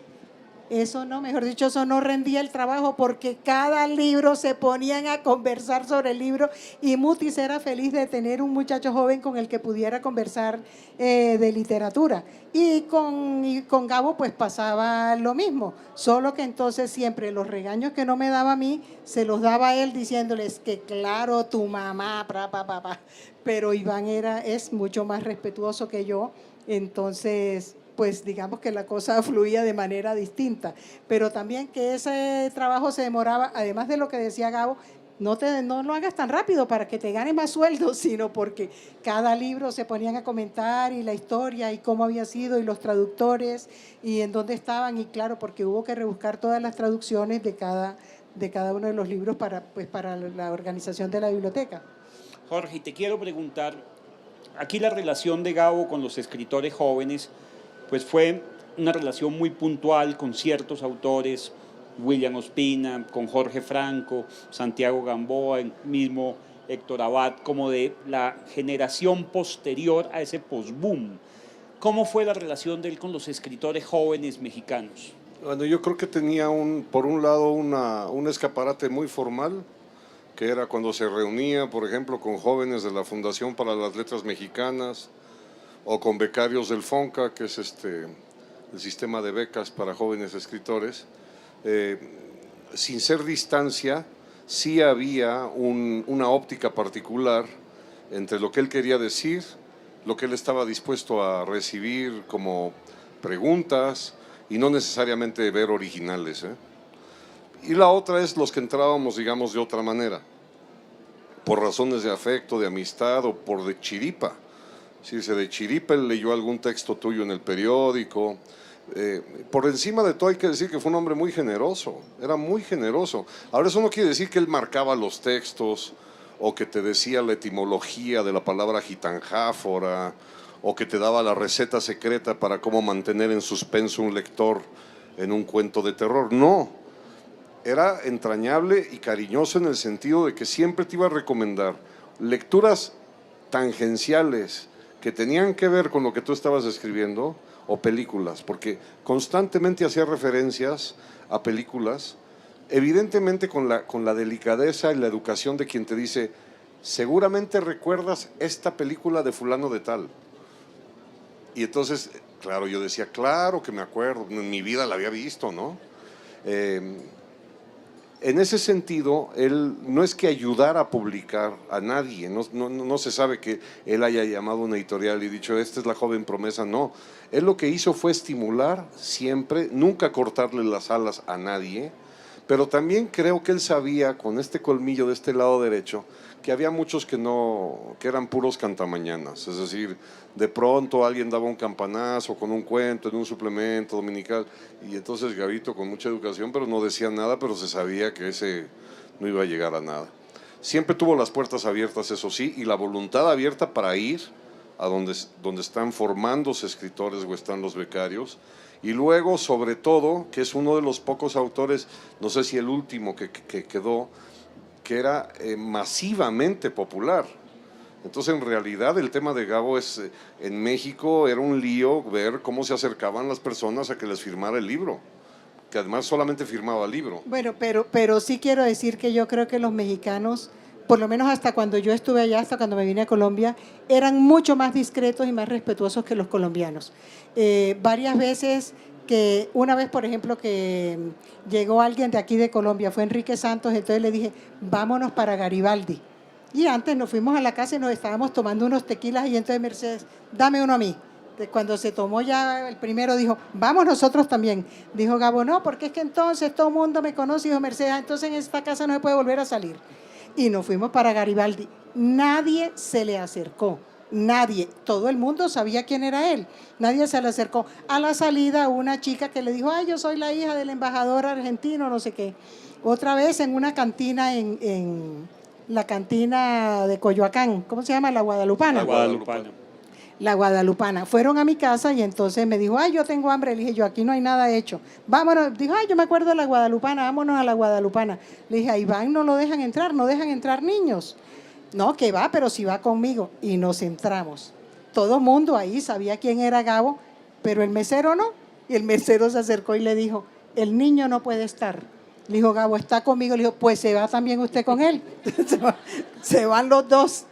eso no, mejor dicho, eso no rendía el trabajo porque cada libro se ponían a conversar sobre el libro y Mutis era feliz de tener un muchacho joven con el que pudiera conversar de literatura. Y con Gabo pues pasaba lo mismo, solo que entonces siempre los regaños que no me daba a mí, se los daba a él diciéndoles que claro, tu mamá, pero Iván es mucho más respetuoso que yo, entonces pues digamos que la cosa fluía de manera distinta, pero también que ese trabajo se demoraba, además de lo que decía Gabo, no lo hagas tan rápido para que te ganes más sueldo, sino porque cada libro se ponían a comentar y la historia y cómo había sido y los traductores y en dónde estaban, y claro, porque hubo que rebuscar todas las traducciones de cada uno de los libros para la organización de la biblioteca. Jorge, te quiero preguntar, aquí la relación de Gabo con los escritores jóvenes pues fue una relación muy puntual con ciertos autores, William Ospina, con Jorge Franco, Santiago Gamboa, el mismo Héctor Abad, como de la generación posterior a ese post-boom. ¿Cómo fue la relación de él con los escritores jóvenes mexicanos? Bueno, yo creo que tenía por un lado un escaparate muy formal, que era cuando se reunía, por ejemplo, con jóvenes de la Fundación para las Letras Mexicanas, o con becarios del FONCA, que es el sistema de becas para jóvenes escritores, sin ser distancia, sí había una óptica particular entre lo que él quería decir, lo que él estaba dispuesto a recibir como preguntas y no necesariamente ver originales, ¿eh? Y la otra es los que entrábamos, digamos, de otra manera, por razones de afecto, de amistad o por de chiripa. Si de chiripa él leyó algún texto tuyo en el periódico. Por encima de todo hay que decir que fue un hombre muy generoso, era muy generoso. Ahora eso no quiere decir que él marcaba los textos o que te decía la etimología de la palabra gitanjáfora o que te daba la receta secreta para cómo mantener en suspenso un lector en un cuento de terror. No, era entrañable y cariñoso en el sentido de que siempre te iba a recomendar lecturas tangenciales que tenían que ver con lo que tú estabas escribiendo o películas, porque constantemente hacía referencias a películas, evidentemente con la delicadeza y la educación de quien te dice, seguramente recuerdas esta película de fulano de tal. Y entonces, claro, yo decía, claro que me acuerdo, en mi vida la había visto, ¿no? En ese sentido, él no es que ayudara a publicar a nadie, no se sabe que él haya llamado a una editorial y dicho, esta es la joven promesa, no. Él lo que hizo fue estimular siempre, nunca cortarle las alas a nadie, pero también creo que él sabía, con este colmillo de este lado derecho, que había muchos que eran puros cantamañanas, es decir, de pronto alguien daba un campanazo con un cuento en un suplemento dominical y entonces Gabito con mucha educación, pero no decía nada, pero se sabía que ese no iba a llegar a nada. Siempre tuvo las puertas abiertas, eso sí, y la voluntad abierta para ir a donde están formándose escritores o están los becarios. Y luego, sobre todo, que es uno de los pocos autores, no sé si el último que quedó, que era masivamente popular. Entonces, en realidad, el tema de Gabo en México era un lío ver cómo se acercaban las personas a que les firmara el libro, que además solamente firmaba el libro. Bueno, pero sí quiero decir que yo creo que los mexicanos, por lo menos hasta cuando yo estuve allá, hasta cuando me vine a Colombia, eran mucho más discretos y más respetuosos que los colombianos. Varias veces que, una vez por ejemplo que llegó alguien de aquí de Colombia, fue Enrique Santos, entonces le dije, vámonos para Garibaldi. Y antes nos fuimos a la casa y nos estábamos tomando unos tequilas y entonces Mercedes, dame uno a mí. Cuando se tomó ya el primero dijo, vamos nosotros también. Dijo Gabo, no, porque es que entonces todo el mundo me conoce. Dijo Mercedes, entonces en esta casa no se puede volver a salir. Y nos fuimos para Garibaldi. Nadie se le acercó, nadie. Todo el mundo sabía quién era él. Nadie se le acercó. A la salida una chica que le dijo, ay, yo soy la hija del embajador argentino, no sé qué. Otra vez en una cantina en la cantina de Coyoacán, ¿cómo se llama? La Guadalupana. La Guadalupana. La Guadalupana. Fueron a mi casa y entonces me dijo, ay, yo tengo hambre. Le dije, yo aquí no hay nada hecho. Vámonos. Dijo, ay, yo me acuerdo de la Guadalupana, vámonos a la Guadalupana. Le dije, a Iván no lo dejan entrar, no dejan entrar niños. No, que va, pero si va conmigo. Y nos entramos. Todo mundo ahí sabía quién era Gabo, pero el mesero no. Y el mesero se acercó y le dijo, el niño no puede estar. Le dijo, Gabo, ¿está conmigo? Le dijo, pues se va también usted con él. Se van los dos.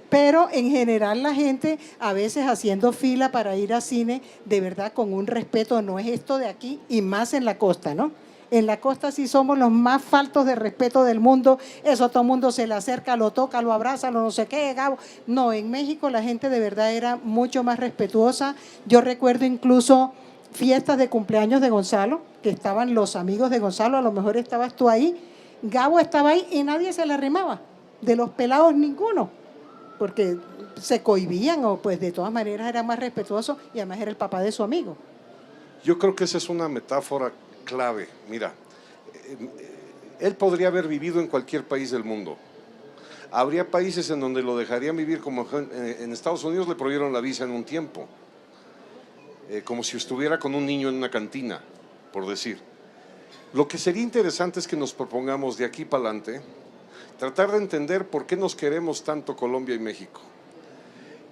Pero en general la gente a veces haciendo fila para ir al cine, de verdad con un respeto, no es esto de aquí y más en la costa, ¿no? En la costa sí somos los más faltos de respeto del mundo, eso todo el mundo se le acerca, lo toca, lo abraza, lo no sé qué, Gabo. No, en México la gente de verdad era mucho más respetuosa. Yo recuerdo incluso fiestas de cumpleaños de Gonzalo, que estaban los amigos de Gonzalo, a lo mejor estabas tú ahí, Gabo estaba ahí y nadie se le arrimaba, de los pelados ninguno, porque se cohibían o pues de todas maneras era más respetuoso y además era el papá de su amigo. Yo creo que esa es una metáfora clave. Mira, él podría haber vivido en cualquier país del mundo. Habría países en donde lo dejarían vivir, como en Estados Unidos le prohibieron la visa en un tiempo, como si estuviera con un niño en una cantina, por decir. Lo que sería interesante es que nos propongamos de aquí para adelante tratar de entender por qué nos queremos tanto Colombia y México.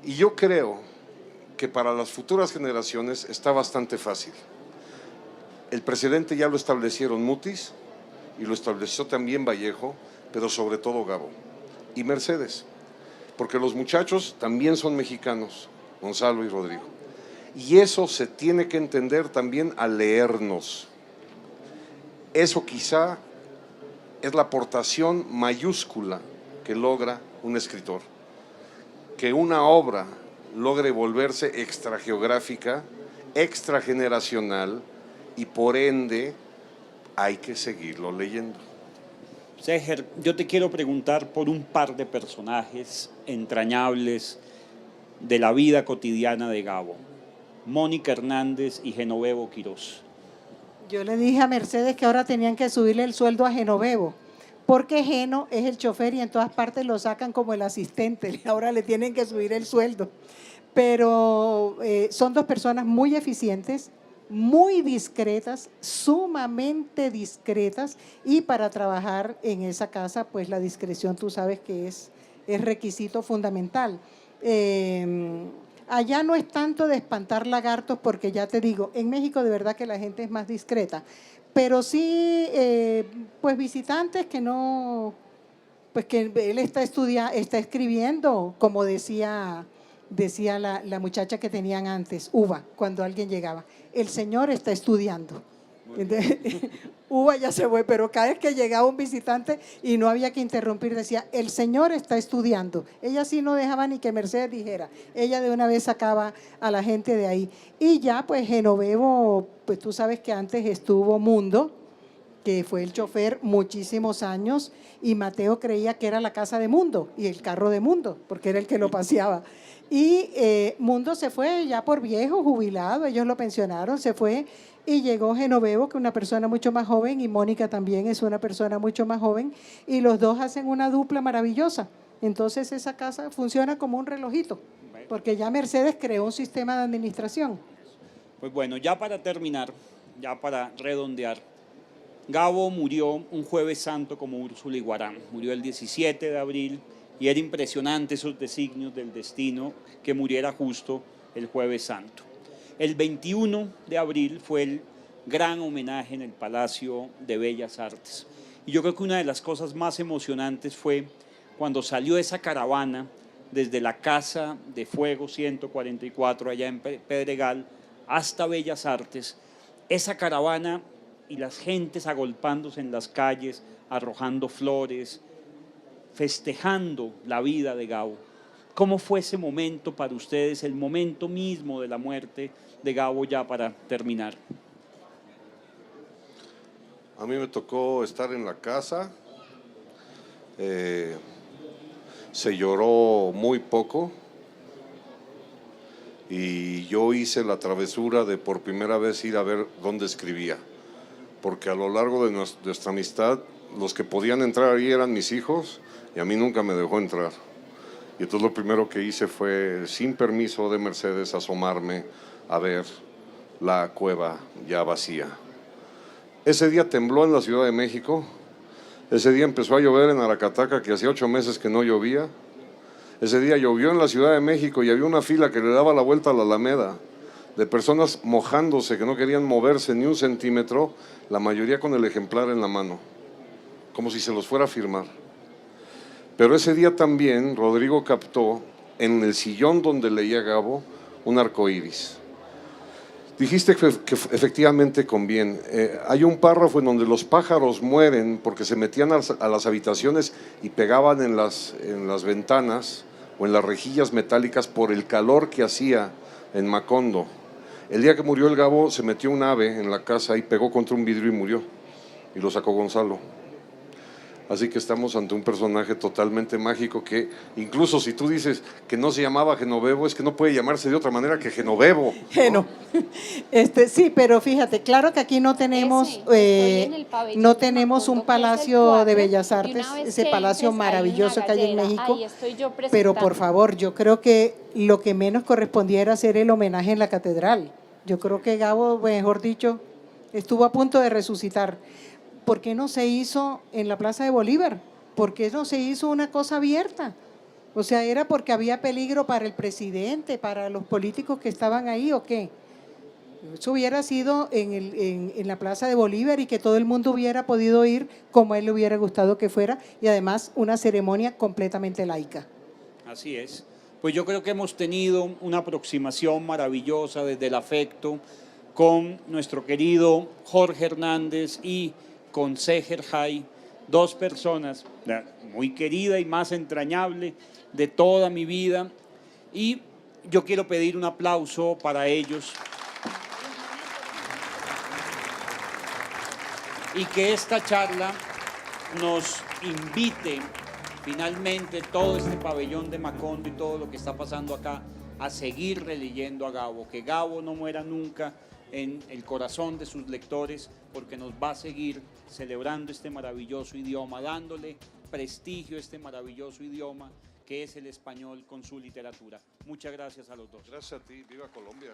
Y yo creo que para las futuras generaciones está bastante fácil. El presidente ya lo establecieron Mutis y lo estableció también Vallejo, pero sobre todo Gabo y Mercedes, porque los muchachos también son mexicanos, Gonzalo y Rodrigo. Y eso se tiene que entender también al leernos. Eso quizá es la aportación mayúscula que logra un escritor. Que una obra logre volverse extrageográfica, extrageneracional, y por ende hay que seguirlo leyendo. Seher, yo te quiero preguntar por un par de personajes entrañables de la vida cotidiana de Gabo: Mónica Hernández y Genovevo Quirós. Yo le dije a Mercedes que ahora tenían que subirle el sueldo a Genovevo, porque Geno es el chofer y en todas partes lo sacan como el asistente, ahora le tienen que subir el sueldo. Pero son dos personas muy eficientes, muy discretas, sumamente discretas, y para trabajar en esa casa, pues la discreción tú sabes que es requisito fundamental. Allá no es tanto de espantar lagartos, porque ya te digo, en México de verdad que la gente es más discreta, pero sí pues visitantes que no, pues que él está escribiendo, como decía la muchacha que tenían antes, Uva, cuando alguien llegaba, el señor está estudiando. Uva ya se fue, pero cada vez que llegaba un visitante y no había que interrumpir, decía, el señor está estudiando. Ella sí no dejaba ni que Mercedes dijera, ella de una vez sacaba a la gente de ahí. Y ya pues Genovevo, pues tú sabes que antes estuvo Mundo, que fue el chofer muchísimos años, y Mateo creía que era la casa de Mundo y el carro de Mundo, porque era el que lo paseaba. Y Mundo se fue ya por viejo, jubilado, ellos lo pensionaron, se fue, y llegó Genovevo, que es una persona mucho más joven, y Mónica también es una persona mucho más joven, y los dos hacen una dupla maravillosa. Entonces esa casa funciona como un relojito, porque ya Mercedes creó un sistema de administración. Pues bueno, ya para terminar, ya para redondear, Gabo murió un Jueves Santo como Úrsula Iguarán, murió el 17 de abril, y era impresionante esos designios del destino que muriera justo el Jueves Santo. El 21 de abril fue el gran homenaje en el Palacio de Bellas Artes. Y yo creo que una de las cosas más emocionantes fue cuando salió esa caravana desde la Casa de Fuego 144 allá en Pedregal hasta Bellas Artes, esa caravana y las gentes agolpándose en las calles, arrojando flores, festejando la vida de Gabo. ¿Cómo fue ese momento para ustedes, el momento mismo de la muerte de Gabo, ya para terminar? A mí me tocó estar en la casa, se lloró muy poco, y yo hice la travesura de por primera vez ir a ver dónde escribía, porque a lo largo de nuestra amistad los que podían entrar ahí eran mis hijos, y a mí nunca me dejó entrar. Y entonces lo primero que hice fue, sin permiso de Mercedes, asomarme a ver la cueva ya vacía. Ese día tembló en la Ciudad de México, ese día empezó a llover en Aracataca, que hacía 8 meses que no llovía. Ese día llovió en la Ciudad de México y había una fila que le daba la vuelta a la Alameda, de personas mojándose, que no querían moverse ni un centímetro, la mayoría con el ejemplar en la mano, como si se los fuera a firmar. Pero ese día también Rodrigo captó en el sillón donde leía Gabo un arcoíris. Dijiste que efectivamente conviene. Hay un párrafo en donde los pájaros mueren porque se metían a las habitaciones y pegaban en las ventanas o en las rejillas metálicas por el calor que hacía en Macondo. El día que murió el Gabo se metió un ave en la casa y pegó contra un vidrio y murió, y lo sacó Gonzalo. Así que estamos ante un personaje totalmente mágico que, incluso si tú dices que no se llamaba Genovevo, es que no puede llamarse de otra manera que Genovevo, ¿no? Geno. Sí, pero fíjate, claro que aquí no tenemos, no tenemos un palacio de Bellas Artes, ese palacio maravilloso que hay en México, pero por favor, yo creo que lo que menos correspondía era hacer el homenaje en la catedral. Yo creo que Gabo, mejor dicho, estuvo a punto de resucitar. ¿Por qué no se hizo en la Plaza de Bolívar? ¿Por qué no se hizo una cosa abierta? O sea, ¿era porque había peligro para el presidente, para los políticos que estaban ahí o qué? Eso hubiera sido en la Plaza de Bolívar y que todo el mundo hubiera podido ir como a él le hubiera gustado que fuera, y además una ceremonia completamente laica. Así es. Pues yo creo que hemos tenido una aproximación maravillosa desde el afecto con nuestro querido Jorge Hernández y con Seher Jai dos personas, la muy querida y más entrañable de toda mi vida, y yo quiero pedir un aplauso para ellos y que esta charla nos invite finalmente todo este pabellón de Macondo y todo lo que está pasando acá a seguir releyendo a Gabo, que Gabo no muera nunca en el corazón de sus lectores, porque nos va a seguir celebrando este maravilloso idioma, dándole prestigio a este maravilloso idioma que es el español con su literatura. Muchas gracias a los dos. Gracias a ti, viva Colombia.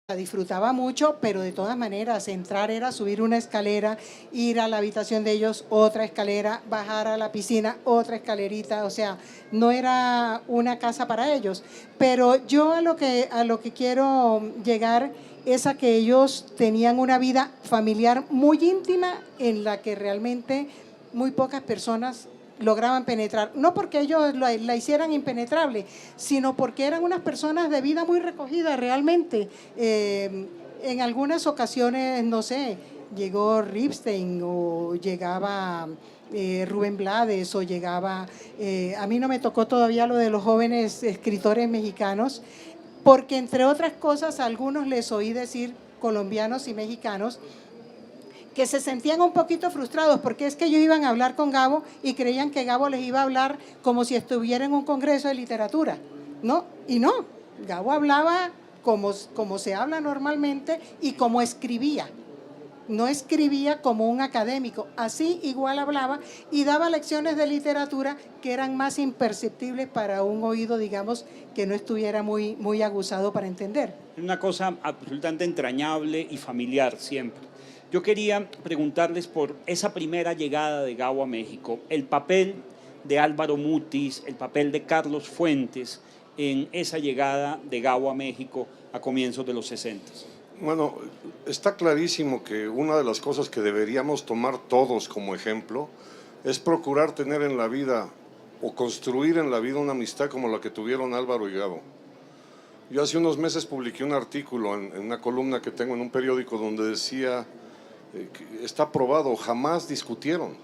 La disfrutaba mucho, pero de todas maneras, entrar era subir una escalera, ir a la habitación de ellos, otra escalera, bajar a la piscina, otra escalerita, o sea, no era una casa para ellos. Pero yo a lo que quiero llegar es a que ellos tenían una vida familiar muy íntima en la que realmente muy pocas personas lograban penetrar, no porque ellos la hicieran impenetrable, sino porque eran unas personas de vida muy recogidas realmente. En algunas ocasiones, no sé, llegó Ripstein o llegaba Rubén Blades o llegaba, a mí no me tocó todavía lo de los jóvenes escritores mexicanos, porque entre otras cosas a algunos les oí decir, colombianos y mexicanos, que se sentían un poquito frustrados porque es que ellos iban a hablar con Gabo y creían que Gabo les iba a hablar como si estuviera en un congreso de literatura, ¿no? Y no, Gabo hablaba como se habla normalmente y como escribía. No escribía como un académico, así igual hablaba y daba lecciones de literatura que eran más imperceptibles para un oído, digamos, que no estuviera muy aguzado para entender. Una cosa absolutamente entrañable y familiar siempre. Yo quería preguntarles por esa primera llegada de Gabo a México, el papel de Álvaro Mutis, el papel de Carlos Fuentes en esa llegada de Gabo a México a comienzos de los 60. Bueno, está clarísimo que una de las cosas que deberíamos tomar todos como ejemplo es procurar tener en la vida o construir en la vida una amistad como la que tuvieron Álvaro y Gabo. Yo hace unos meses publiqué un artículo en una columna que tengo en un periódico donde decía que está probado, jamás discutieron,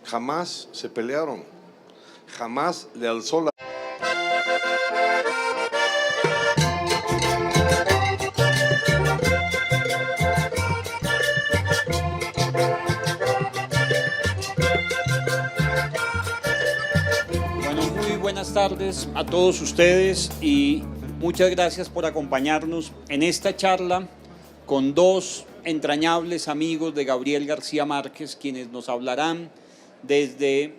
jamás se pelearon, jamás le alzó la... Buenas tardes a todos ustedes y muchas gracias por acompañarnos en esta charla con dos entrañables amigos de Gabriel García Márquez, quienes nos hablarán desde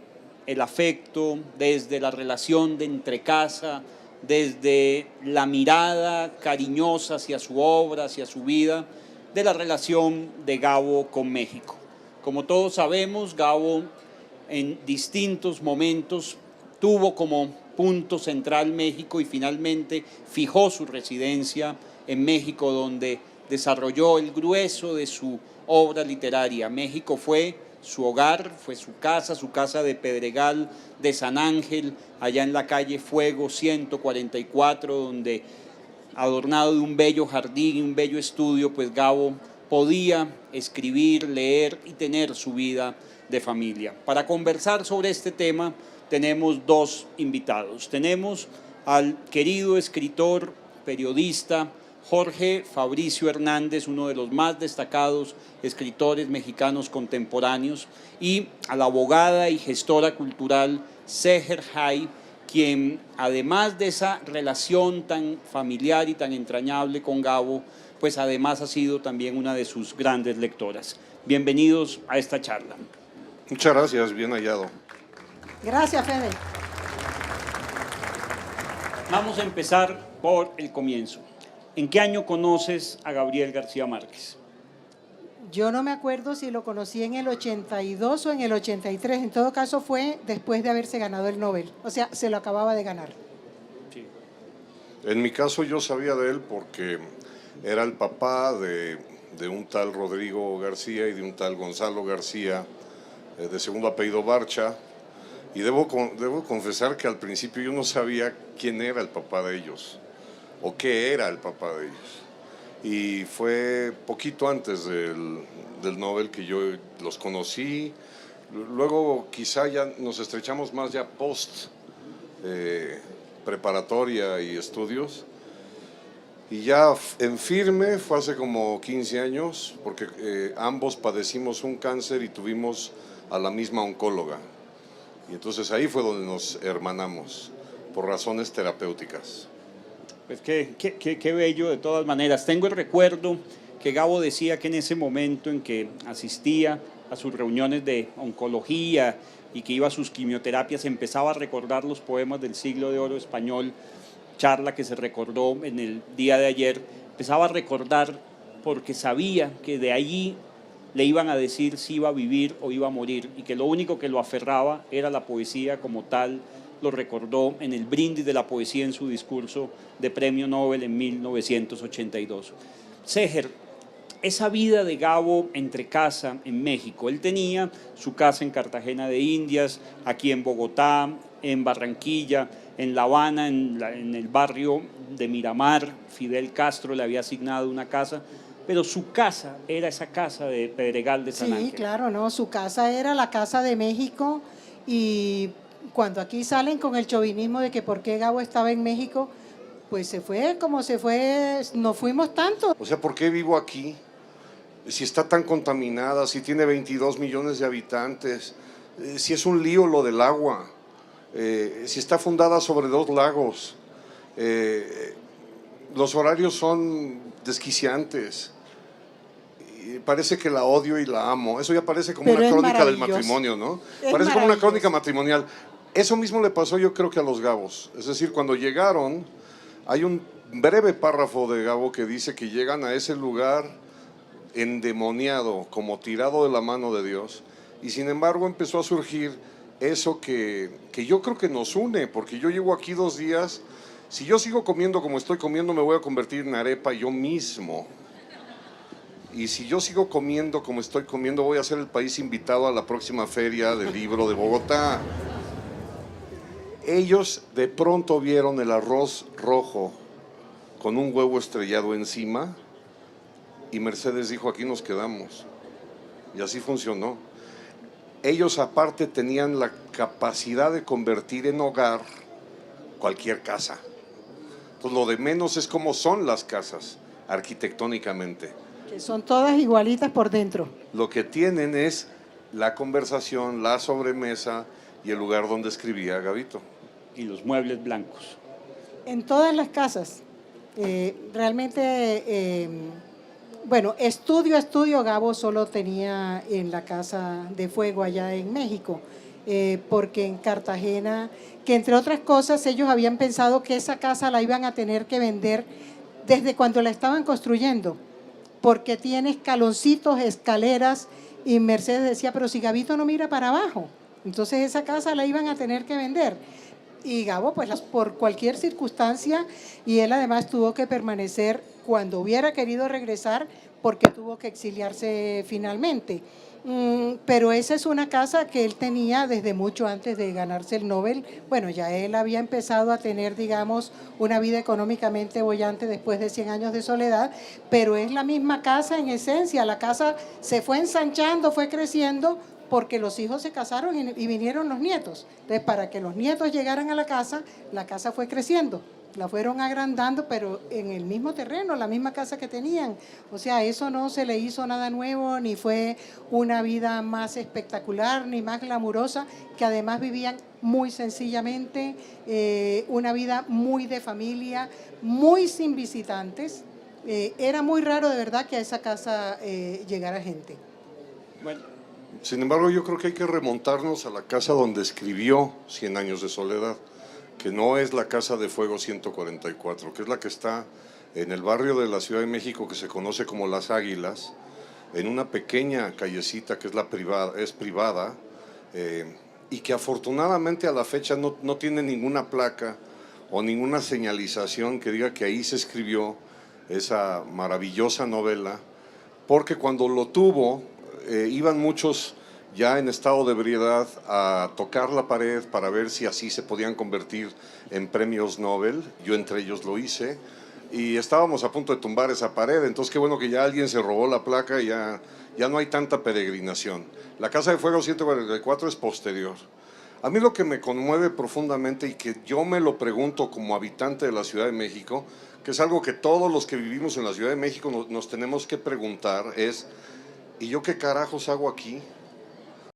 el afecto, desde la relación de entrecasa, desde la mirada cariñosa hacia su obra, hacia su vida, de la relación de Gabo con México. Como todos sabemos, Gabo en distintos momentos tuvo como punto central México y finalmente fijó su residencia en México, donde desarrolló el grueso de su obra literaria. México fue su hogar, fue su casa de Pedregal de San Ángel, allá en la calle Fuego 144, donde adornado de un bello jardín y un bello estudio, pues Gabo podía escribir, leer y tener su vida de familia. Para conversar sobre este tema tenemos dos invitados. Tenemos al querido escritor, periodista, Jorge Fabricio Hernández, uno de los más destacados escritores mexicanos contemporáneos, y a la abogada y gestora cultural Seher Hay, quien además de esa relación tan familiar y tan entrañable con Gabo, pues además ha sido también una de sus grandes lectoras. Bienvenidos a esta charla. Muchas gracias, bien hallado. Gracias, Fede. Vamos a empezar por el comienzo. ¿En qué año conoces a Gabriel García Márquez? Yo no me acuerdo si lo conocí en el 82 o en el 83. En todo caso fue después de haberse ganado el Nobel. O sea, se lo acababa de ganar. Sí. En mi caso yo sabía de él porque era el papá de un tal Rodrigo García y de un tal Gonzalo García, de segundo apellido Barcha, Y debo confesar que al principio yo no sabía quién era el papá de ellos o qué era el papá de ellos. Y fue poquito antes del Nobel que yo los conocí. Luego quizá ya nos estrechamos más ya post preparatoria y estudios. Y ya en firme fue hace como 15 años, porque ambos padecimos un cáncer y tuvimos a la misma oncóloga. Y entonces ahí fue donde nos hermanamos, por razones terapéuticas. Pues qué bello de todas maneras. Tengo el recuerdo que Gabo decía que en ese momento en que asistía a sus reuniones de oncología y que iba a sus quimioterapias, empezaba a recordar los poemas del siglo de oro español, charla que se recordó en el día de ayer. Empezaba a recordar porque sabía que de allí le iban a decir si iba a vivir o iba a morir y que lo único que lo aferraba era la poesía como tal. Lo recordó en el brindis de la poesía en su discurso de Premio Nobel en 1982. Seher, esa vida de Gabo entre casa en México, él tenía su casa en Cartagena de Indias, aquí en Bogotá, en Barranquilla, en La Habana, en el barrio de Miramar. Fidel Castro le había asignado una casa, pero su casa era esa casa de Pedregal de San Ángel. Sí, claro, no, su casa era la Casa de México, y cuando aquí salen con el chauvinismo de que por qué Gabo estaba en México, pues se fue como se fue, no fuimos tantos. O sea, ¿por qué vivo aquí? Si está tan contaminada, si tiene 22 millones de habitantes, si es un lío lo del agua, si está fundada sobre 2 lagos, los horarios son desquiciantes. Parece que la odio y la amo. Eso ya parece como una crónica del matrimonio, ¿no? Parece como una crónica matrimonial. Eso mismo le pasó yo creo que a los Gabos. Es decir, cuando llegaron, hay un breve párrafo de Gabo que dice que llegan a ese lugar endemoniado, como tirado de la mano de Dios, y sin embargo empezó a surgir eso que yo creo que nos une, porque yo llevo aquí 2 días. Si yo sigo comiendo como estoy comiendo, me voy a convertir en arepa yo mismo. Y si yo sigo comiendo como estoy comiendo, voy a ser el país invitado a la próxima feria del libro de Bogotá. Ellos de pronto vieron el arroz rojo con un huevo estrellado encima y Mercedes dijo, aquí nos quedamos. Y así funcionó. Ellos aparte tenían la capacidad de convertir en hogar cualquier casa. Pues lo de menos es cómo son las casas arquitectónicamente. Que son todas igualitas por dentro. Lo que tienen es la conversación, la sobremesa y el lugar donde escribía Gabito. Y los muebles blancos. En todas las casas. Realmente, bueno, estudio Gabo solo tenía en la Casa de Fuego allá en México, porque en Cartagena, que entre otras cosas ellos habían pensado que esa casa la iban a tener que vender desde cuando la estaban construyendo, porque tiene escaloncitos, escaleras, y Mercedes decía, pero si Gabito no mira para abajo, entonces esa casa la iban a tener que vender. Y Gabo, pues por cualquier circunstancia, y él además tuvo que permanecer cuando hubiera querido regresar, porque tuvo que exiliarse finalmente. Pero esa es una casa que él tenía desde mucho antes de ganarse el Nobel. Bueno, ya él había empezado a tener, digamos, una vida económicamente boyante después de 100 años de soledad, pero es la misma casa en esencia. La casa se fue ensanchando, fue creciendo, porque los hijos se casaron y vinieron los nietos. Entonces, para que los nietos llegaran a la casa fue creciendo. La fueron agrandando, pero en el mismo terreno, la misma casa que tenían. O sea, eso no se le hizo nada nuevo, ni fue una vida más espectacular, ni más glamurosa, que además vivían muy sencillamente, una vida muy de familia, muy sin visitantes. Era muy raro de verdad que a esa casa llegara gente. Bueno. Sin embargo, yo creo que hay que remontarnos a la casa donde escribió 100 años de soledad, que no es la Casa de Fuego 144, que es la que está en el barrio de la Ciudad de México que se conoce como Las Águilas, en una pequeña callecita que es privada, y que afortunadamente a la fecha no tiene ninguna placa o ninguna señalización que diga que ahí se escribió esa maravillosa novela, porque cuando lo tuvo iban muchos ya en estado de ebriedad a tocar la pared para ver si así se podían convertir en premios Nobel. Yo entre ellos lo hice y estábamos a punto de tumbar esa pared, entonces qué bueno que ya alguien se robó la placa y ya no hay tanta peregrinación. La Casa de Fuego 144 es posterior. A mí lo que me conmueve profundamente y que yo me lo pregunto como habitante de la Ciudad de México, que es algo que todos los que vivimos en la Ciudad de México nos tenemos que preguntar, es ¿y yo qué carajos hago aquí?